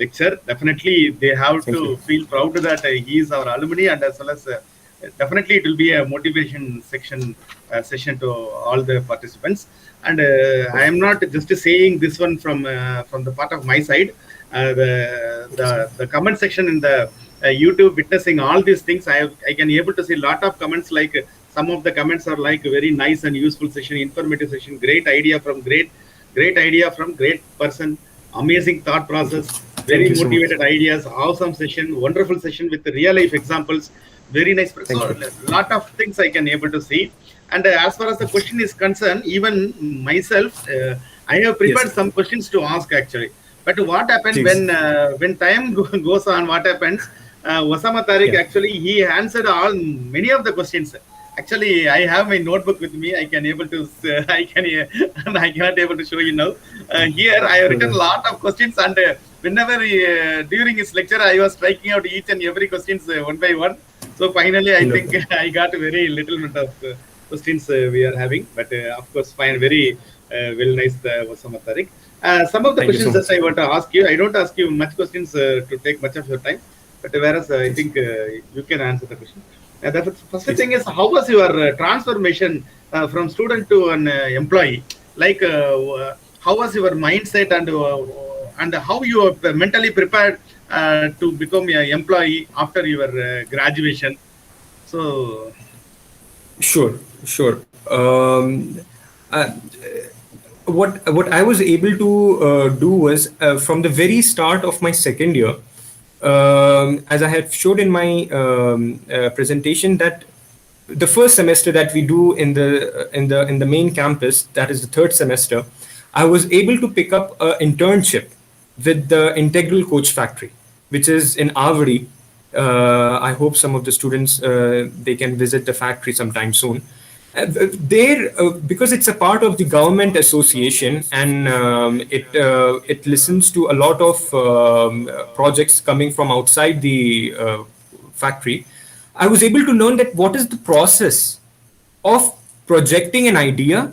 lecture. Definitely, they have Thank you. to feel proud that he is our alumni, and as well as definitely it will be a motivation session to all the participants. And I am not just saying this one from the part of my side. The comment section in the YouTube, witnessing all these things, I can able to see a lot of comments, like some of the comments are like very nice and useful session, informative session, great idea from great person, amazing thought Thank you. process, Thank very you so much. motivated ideas, awesome session, wonderful session with real life examples, very nice. Thank So you. a lot of things I can able to see. And as far as the question is concerned, even myself, I have Yes. prepared some questions to ask actually. But what happened Please. when time goes on? What happens? Osama Tariq Yeah. actually he answered all many of the questions. Actually, I have my notebook with me. I can able to I can I cannot able to show you now. Here I have written a lot of questions, and whenever during his lecture I was striking out each and every questions one by one. So finally, I think I got a very little bit of questions we are having, but of course, fine, very well nice Osama Tariq. Some of the Thank you so questions that much. I want to ask you, I don't ask you much questions to take much of your time, but whereas I Please. think you can answer the question. The first Please. thing is, how was your transformation from student to an employee? Like, how was your mindset, and how you are mentally prepared to become an employee after your graduation? So, Sure, sure. Uh, what I was able to do was from the very start of my second year, as I had showed in my presentation, that the first semester that we do in the main campus, that is the third semester, I was able to pick up an internship with the Integral Coach Factory, which is in Avadi. I hope some of the students they can visit the factory sometime soon. There, because it's a part of the government association, and it listens to a lot of projects coming from outside the factory. I was able to learn that what is the process of projecting an idea,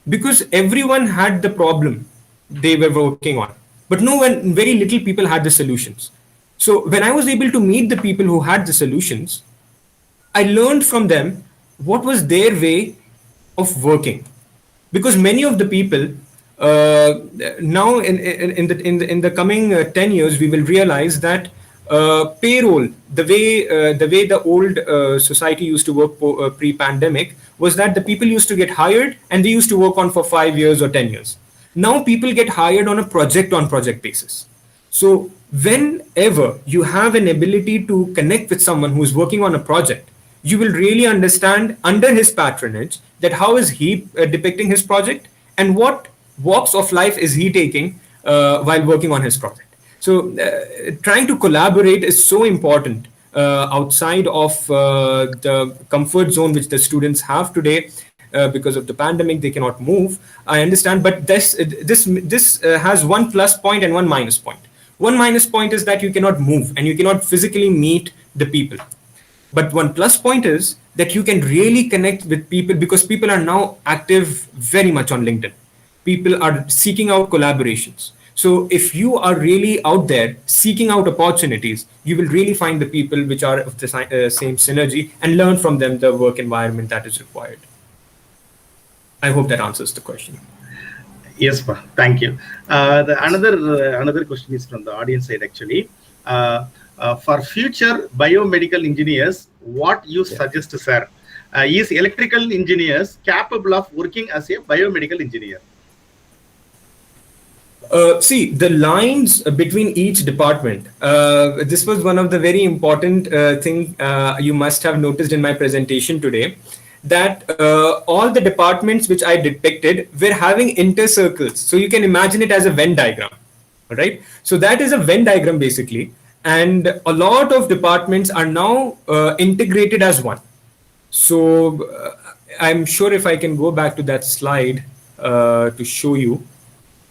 because everyone had the problem they were working on, but no one, very little people had the solutions. So when I was able to meet the people who had the solutions, I learned from them what was their way of working, because many of the people now in the coming 10 years we will realize that payroll, the way the old society used to work pre-pandemic, was that the people used to get hired and they used to work on for 5 years or 10 years. Now people get hired on a project basis. So whenever you have an ability to connect with someone who is working on a project, you will really understand under his patronage that how is he depicting his project, and what walks of life is he taking while working on his project. So trying to collaborate is so important outside of the comfort zone which the students have today. Because of the pandemic, they cannot move. I understand, but this has one plus point and one minus point. One minus point is that you cannot move and you cannot physically meet the people. But one plus point is that you can really connect with people because people are now active very much on LinkedIn. People are seeking out collaborations. So if you are really out there seeking out opportunities, you will really find the people which are of the same synergy and learn from them the work environment that is required. I hope that answers the question. Yes, thank you. Another question is from the audience side actually. For future biomedical engineers, what you suggest, sir? Is electrical engineers capable of working as a biomedical engineer? See, the lines between each department. This was one of the very important thing you must have noticed in my presentation today, that all the departments which I depicted were having intercircles. So you can imagine it as a Venn diagram, right? So that is a Venn diagram basically. And a lot of departments are now integrated as one. So I'm sure if I can go back to that slide to show you,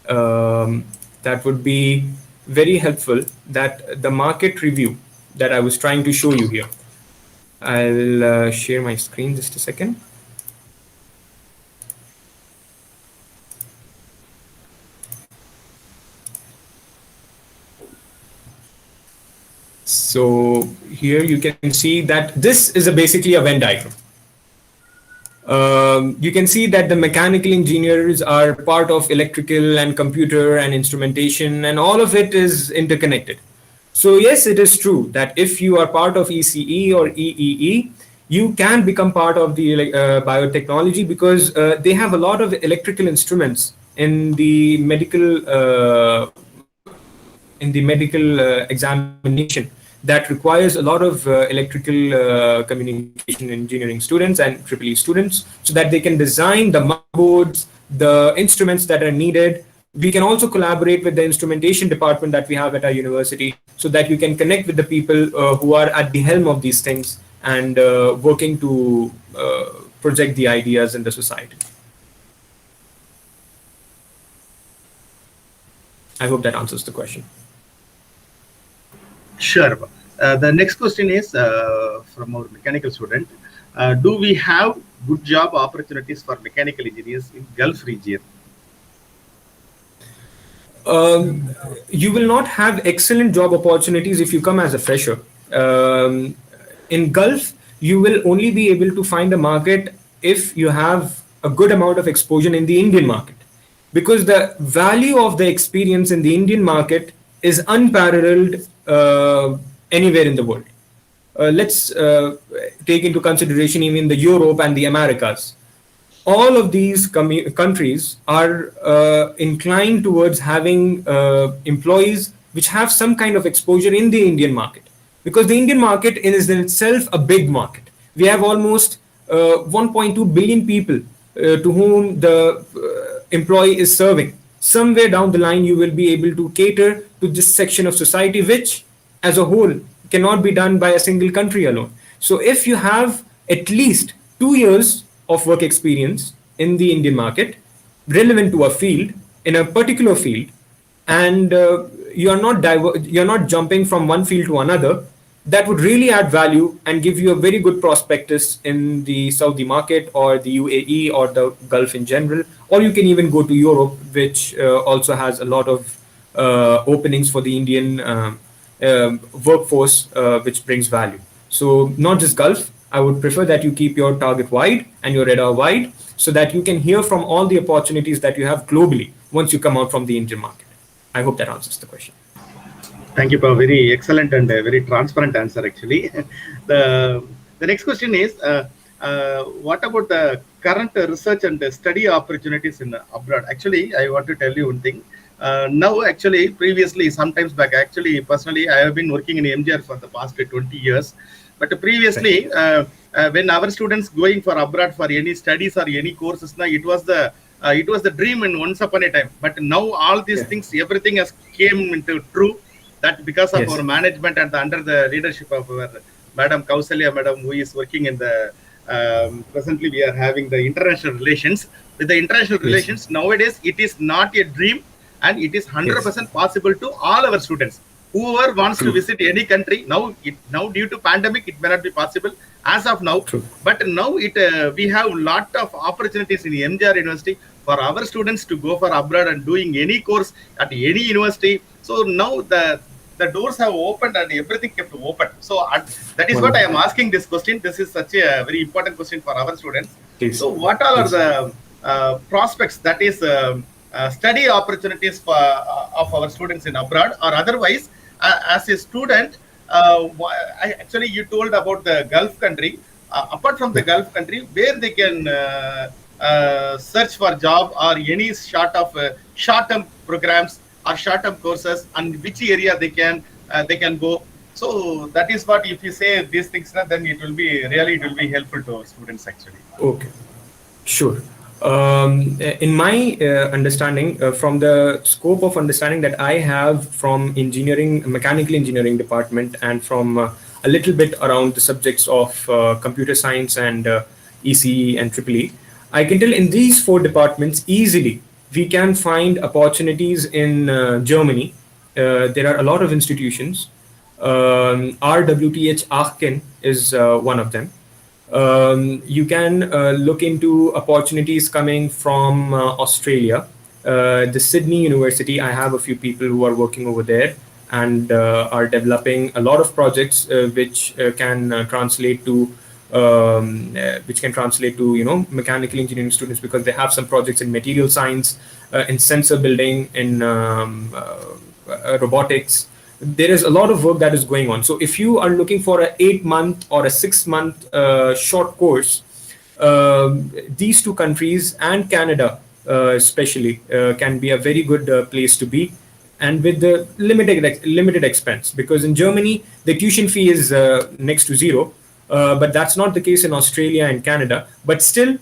that would be very helpful, that the market review that I was trying to show you here. I'll share my screen just a second. So here you can see that this is basically a Venn diagram. You can see that the mechanical engineers are part of electrical and computer and instrumentation, and all of it is interconnected. So yes, it is true that if you are part of ECE or EEE, you can become part of the biotechnology because they have a lot of electrical instruments in the medical examination that requires a lot of electrical communication engineering students and EEE students, so that they can design the motherboards, the instruments that are needed. We can also collaborate with the instrumentation department that we have at our university, so that you can connect with the people who are at the helm of these things and working to project the ideas in the society. I hope that answers the question. Sure. The next question is from our mechanical student. Do we have good job opportunities for mechanical engineers in Gulf region? You will not have excellent job opportunities if you come as a fresher. In Gulf, you will only be able to find a market if you have a good amount of exposure in the Indian market, because the value of the experience in the Indian market is unparalleled anywhere in the world. Let's take into consideration even the Europe and the Americas. All of these countries are inclined towards having employees which have some kind of exposure in the Indian market, because the Indian market is in itself a big market. We have almost 1.2 billion people to whom the employee is serving. Somewhere down the line, you will be able to cater to this section of society, which as a whole cannot be done by a single country alone. So if you have at least 2 years of work experience in the Indian market relevant to a field, in a particular field, and you're not jumping from one field to another, that would really add value and give you a very good prospectus in the Saudi market or the UAE or the Gulf in general, or you can even go to Europe, which also has a lot of openings for the Indian workforce, which brings value. So not just Gulf, I would prefer that you keep your target wide and your radar wide, so that you can hear from all the opportunities that you have globally once you come out from the Indian market. I hope that answers the question. Thank you for a very excellent and very transparent answer, actually. The next question is, what about the current research and study opportunities in abroad? Actually, I want to tell you one thing. Now, actually, previously, sometimes back, actually, personally, I have been working in M.G.R for the past 20 years. But previously, when our students going for abroad for any studies or any courses, now it was the dream in once upon a time. But now all these things, everything has came into true. That because of our management and under the leadership of our Madam Kowsalya, Madam, who is working in the presently we are having the international relations. With the international relations, nowadays it is not a dream. and it is 100% possible to all our students. Whoever wants to visit any country now, due to pandemic, it may not be possible as of now. But now we have lot of opportunities in M.G.R. University for our students to go for abroad and doing any course at any university. So now the doors have opened and everything kept open. So that is what I am asking this question. This is such a very important question for our students. Please. So what are the prospects, that is study opportunities for of our students in abroad, or otherwise as a student, actually you told about the Gulf country. Apart from the Gulf country, where they can search for job, or any sort of short-term programs or short-term courses, and which area they can go. So that is what, if you say these things, then it will be helpful to students actually. Okay, sure. In my understanding, from the scope of understanding that I have from mechanical engineering department, and from a little bit around the subjects of computer science and ECE and EEE, I can tell in these 4 departments easily we can find opportunities in Germany. There are a lot of institutions. RWTH Aachen is one of them. You can look into opportunities coming from Australia. The Sydney University, I have a few people who are working over there and are developing a lot of projects which can translate to mechanical engineering students, because they have some projects in material science, in sensor building, in robotics. There is a lot of work that is going on. So if you are looking for an 8-month or a 6-month short course, these 2 countries and Canada especially can be a very good place to be, and with the limited expense, because in Germany the tuition fee is next to zero, but that's not the case in Australia and Canada. But still,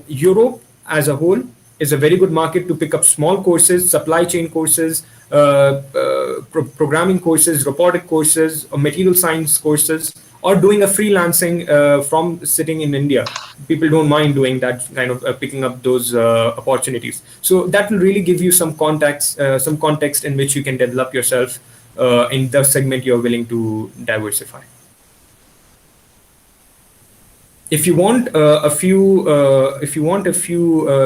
Europe as a whole is a very good market to pick up small courses, supply chain courses, programming courses, robotic courses, or material science courses, or doing a freelancing from sitting in India. People don't mind doing that kind of picking up those opportunities. So that will really give you some context in which you can develop yourself in the segment you're willing to diversify. If you want a few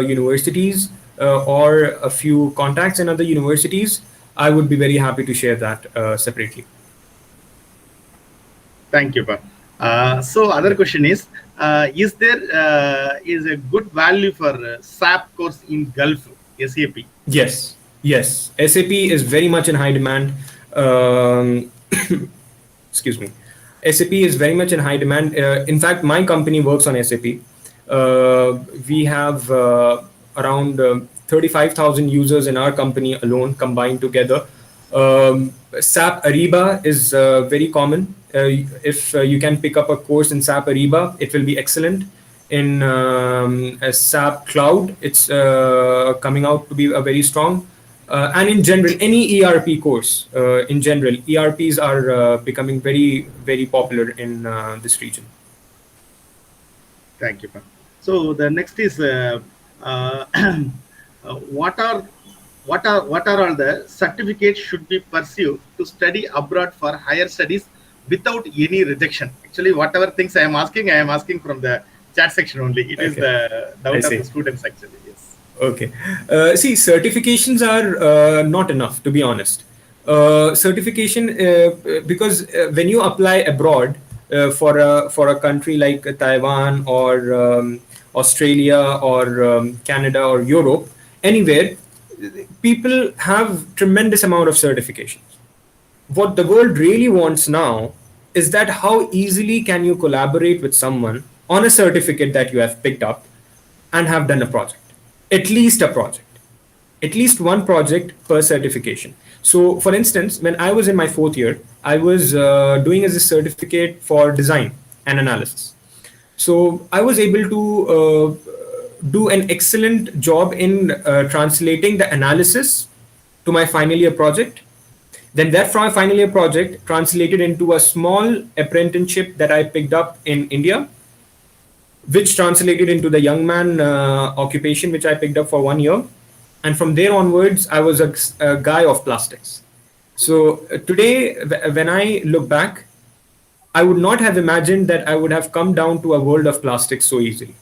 universities or a few contacts in other universities, I would be very happy to share that separately. Thank you, Pa. So other question is there is a good value for SAP course in Gulf, SAP? Yes. SAP is very much in high demand. Excuse me. SAP is very much in high demand. In fact, my company works on SAP. We have around 35,000 users in our company alone, combined together. SAP Ariba is very common. If you can pick up a course in SAP Ariba, it will be excellent. In SAP Cloud, it's coming out to be a very strong. And in general, any ERP course, ERPs are becoming very, very popular in this region. Thank you, Pa. So the next is what are all the certificates should be pursued to study abroad for higher studies without any rejection? Actually, whatever things I am asking from the chat section only. It is the doubt of the students actually. Yes. Okay. See, certifications are not enough, to be honest. Certification, because when you apply abroad for a country like Taiwan or Australia or Canada or Europe, anywhere, people have tremendous amount of certifications. What the world really wants now is that how easily can you collaborate with someone on a certificate that you have picked up and have done a project. At least one project per certification. So for instance, when I was in my 4th year, I was doing as a certificate for design and analysis. So I was able to do an excellent job in translating the analysis to my final year project. Then that final year project translated into a small apprenticeship that I picked up in India, which translated into the young man occupation, which I picked up for 1 year. And from there onwards, I was a guy of plastics. So today, when I look back, I would not have imagined that I would have come down to a world of plastics so easily.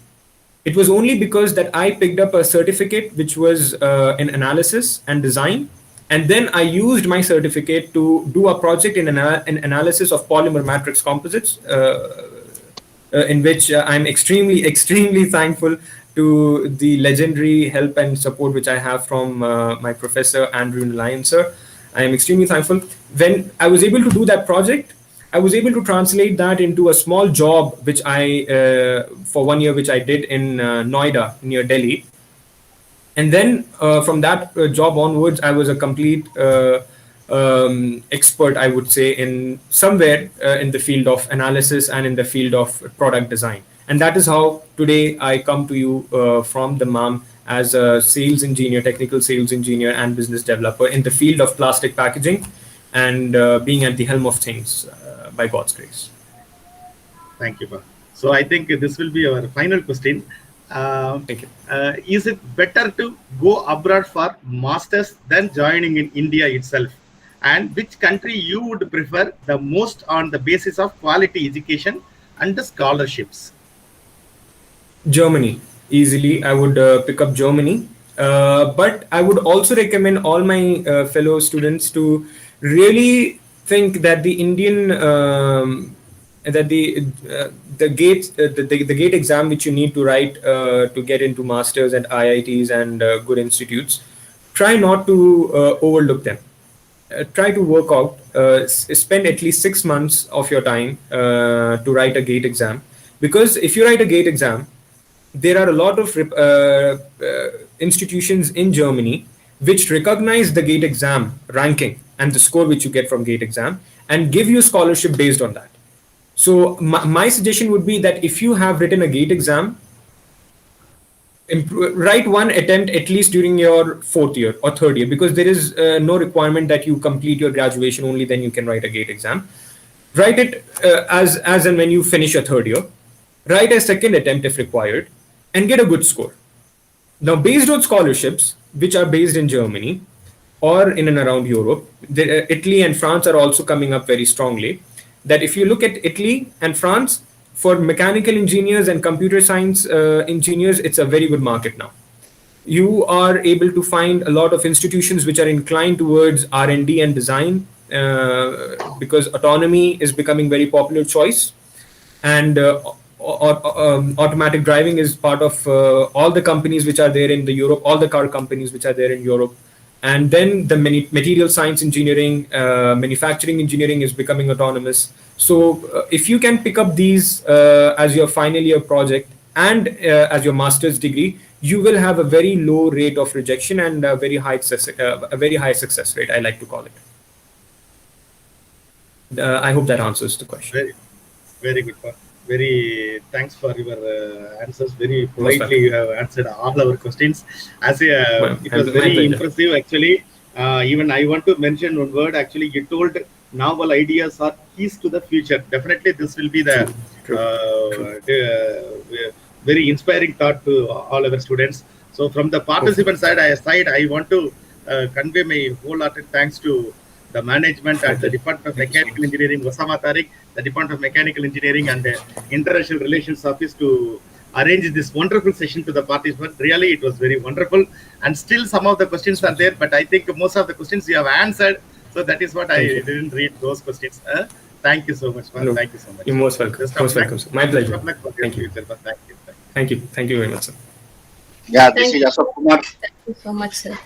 It was only because that I picked up a certificate which was in analysis and design, and then I used my certificate to do a project in an analysis of polymer matrix composites, in which I'm extremely thankful to the legendary help and support which I have from my professor Andrew Nalayan sir. I am extremely thankful. When I was able to do that project, I was able to translate that into a small job which I, for 1 year, which I did in Noida near Delhi. And then from that job onwards, I was a complete expert, I would say, in somewhere in the field of analysis and in the field of product design. And that is how today I come to you from Dammam as a sales engineer, technical sales engineer and business developer in the field of plastic packaging and being at the helm of things by God's grace. Thank you, Pa. So I think this will be our final question. Thank you. Is it better to go abroad for masters than joining in India itself? And which country you would prefer the most on the basis of quality education and the scholarships? Germany, easily. I would pick up Germany. But I would also recommend all my fellow students to really think that the Indian that the gate exam which you need to write to get into masters at IITs and good institutes, try not to overlook them. Try to work out, spend at least 6 months of your time to write a gate exam, because if you write a gate exam, there are a lot of institutions in Germany which recognize the gate exam ranking and the score which you get from gate exam and give you a scholarship based on that. So my suggestion would be that if you have written a gate exam, write one attempt at least during your 4th year or 3rd year, because there is no requirement that you complete your graduation, only then you can write a gate exam. Write it as and when you finish your 3rd year. Write a 2nd attempt if required and get a good score. Now, based on scholarships, which are based in Germany or in and around Europe, Italy and France are also coming up very strongly. That if you look at Italy and France, for mechanical engineers and computer science engineers, it's a very good market now. You are able to find a lot of institutions which are inclined towards R&D and design because autonomy is becoming very popular choice, and automatic driving is part of all the companies which are there in the Europe, all the car companies which are there in Europe. And then the material science engineering, manufacturing engineering is becoming autonomous. So if you can pick up these as your final year project and as your master's degree, you will have a very low rate of rejection and a very high success rate, I like to call it. I hope that answers the question. Very good, Pa. Very thanks for your answers. Very politely you have answered all our questions. It was very impressive actually. Even I want to mention one word. Actually, you told novel ideas are keys to the future. Definitely, this will be the very inspiring thought to all our students. So, from the participant side, I want to convey my wholehearted thanks to the management at the Department of Mechanical Engineering, USAMA TARIQ, the Department of Mechanical Engineering and the International Relations Office to arrange this wonderful session to the participants. Really, it was very wonderful. And still some of the questions are there, but I think most of the questions you have answered. So that is what I didn't read those questions. Thank you so much, man. No, thank you so much. You're most welcome. Most welcome. My pleasure. Thank you. Thank you. Thank you very much, sir. Yeah, this is Ashok Kumar. Thank you so much, sir.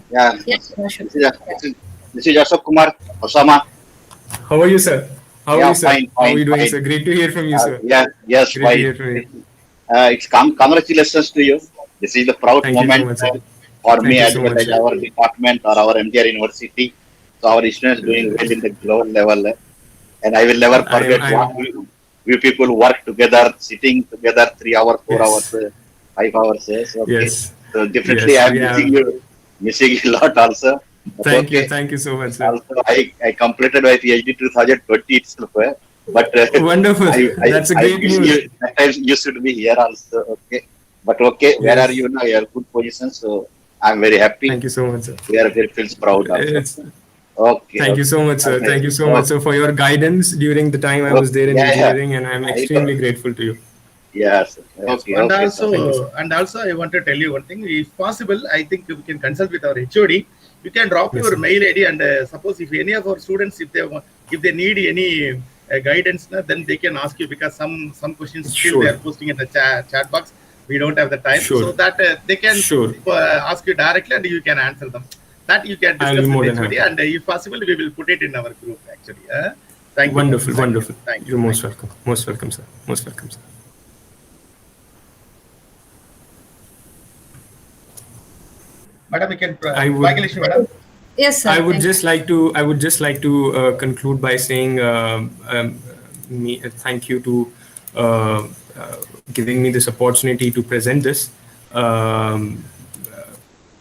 Yeah, yes, this is Ashok Kumar, USAMA. How are you, sir? How are you, sir? Fine, How are you doing, fine. Sir? Great to hear from you, sir. Yes, great to hear from you. It's congratulations to you. This is the proud moment for me as well as our department or our M.G.R. University. So our students doing well in the global level, and I will never forget what we people work together, sitting together 3 hours, 4 hours, 5 hours. Okay. So definitely I'm missing you a lot also. Thank you so much, sir. Also, I completed my PhD 2020 itself, but wonderful. That's a great news. Sometimes you should be here also. Okay, But okay, where are Yes. you now? You are good position, so I'm very happy. Thank you so much, sir. We are very feels proud also. It's, Okay, Thank you okay. so much, sir. Thank you so much, Okay, sir, for your guidance during the time I was okay. there in Yeah, yeah. engineering, and I'm I extremely grateful to you. yes. Yes, Okay, okay, sir. Thank you, sir. and also I want to tell you one thing. If possible, I think we can consult with our HOD. You can drop Yes, your sir. mail ID, and suppose if any of our students, if they need any guidance, then they can ask you, because some questions still they Sure. are posting in the chat box. We don't have the time, Sure. so that they can Sure. ask you directly, and you can answer them. That you can I'll be discuss more with than HOD, happy. and if possible, we will put it in our group actually. Thank you, ma'am. Wonderful, Thank you. wonderful. Thank you. You're most Thank you. welcome. Most welcome, sir. Most welcome, sir. Madam, you can. I would. Bhagilakshmi, madam. Yes, sir. I would Thank just like to. I would just like to conclude by saying thank you to giving me this opportunity to present this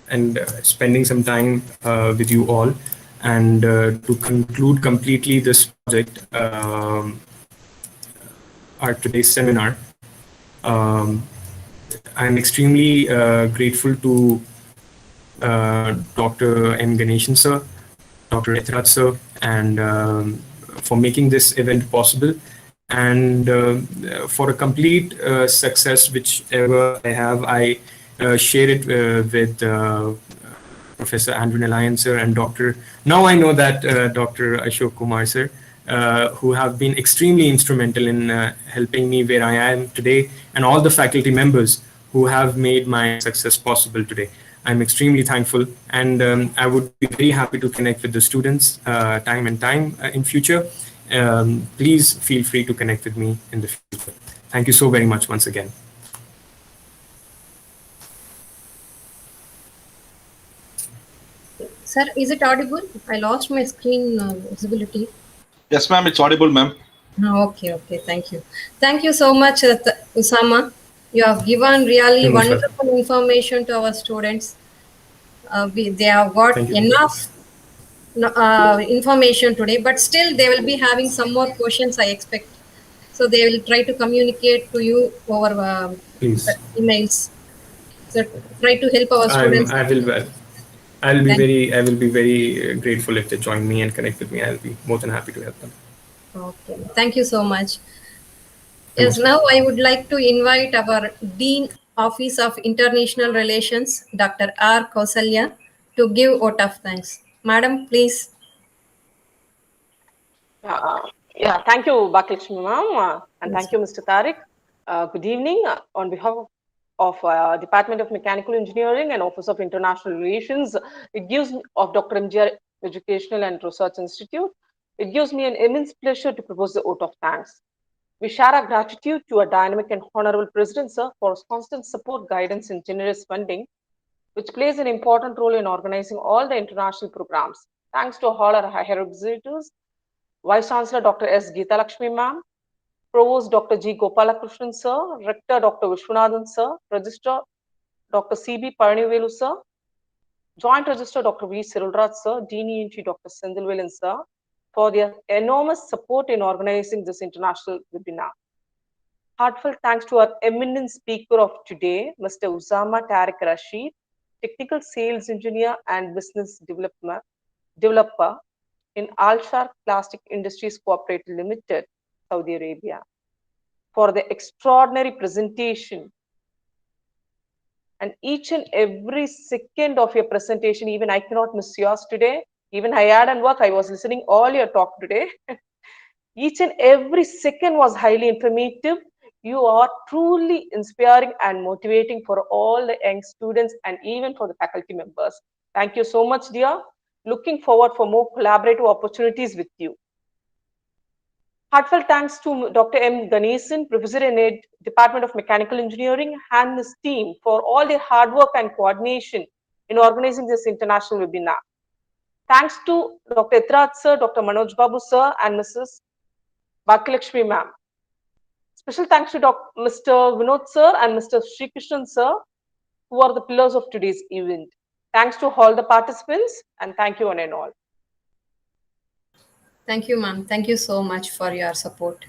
and spending some time with you all, and to conclude completely this project, our today's seminar. I'm extremely grateful to Dr. M. Ganesan sir, Dr. Ethraj sir, and for making this event possible, and for a complete success, whichever I have, I share it with Professor Andrew Nelayan sir and Dr. Now I know that Dr. Ashok Kumar sir, who have been extremely instrumental in helping me where I am today, and all the faculty members who have made my success possible today. I'm extremely thankful, and I would be very happy to connect with the students time and time in future. Please feel free to connect with me in the future. Thank you so very much once again. Sir, is it audible? I lost my screen visibility. Yes, ma'am, it's audible, ma'am. Okay, okay. Thank you. Thank you so much, USAMA. You have given really wonderful information to our students. They have got enough information today, but still they will be having some more questions, I expect. So they will try to communicate to you over emails. So try to help our students. I will be very grateful if they join me and connect with me. I'll be more than happy to help them. Okay, thank you so much. Yes, now I would like to invite our Dean Office of International Relations, Dr. R. Kowsalya, to give vote of thanks. Madam, please. Yeah, thank you, Bhagilakshmi ma'am, and thank you, Mr. TARIQ. Good evening. On behalf of Department of Mechanical Engineering and Office of International Relations, it gives of Dr.M.G.R. Educational and Research Institute, it gives me an immense pleasure to propose the vote of thanks. We share our gratitude to our dynamic and honorable President, sir, for his constant support, guidance, and generous funding, which plays an important role in organizing all the international programs. Thanks to all our higher executives, Vice Chancellor Dr. S. Geeta Lakshmi ma'am, Provost Dr. G. Gopalakrishnan sir, Rector Dr. Vishwanathan sir, Registrar Dr. C. B. Paranivelu sir, Joint Registrar Dr. V. Cirilraj sir, Dean ENT Dr. Sendilvelan sir, for their enormous support in organizing this international webinar. Heartfelt thanks to our eminent speaker of today, Mr. USAMA TARIQ RASHEED, Technical Sales Engineer and Business Developer in Sharq Plastic Industries Cooperative Limited, Saudi Arabia, for the extraordinary presentation. And each and every second of your presentation, even I cannot miss yours today. Even I had and work, I was listening all your talk today. Each and every second was highly informative. You are truly inspiring and motivating for all the young students and even for the faculty members. Thank you so much, dear. Looking forward for more collaborative opportunities with you. Heartfelt thanks to Dr. M. Ganesan, Professor in Department of Mechanical Engineering, and his team for all their hard work and coordination in organizing this international webinar. Thanks to Dr. Ethraj sir, Dr. Manoj Babu sir, and Mrs. Bhagilakshmi ma'am. Special thanks to Mr. Vinod sir and Mr. Sri Krishnan sir, who are the pillars of today's event. Thanks to all the participants, and thank you one and all. Thank you, ma'am. Thank you so much for your support.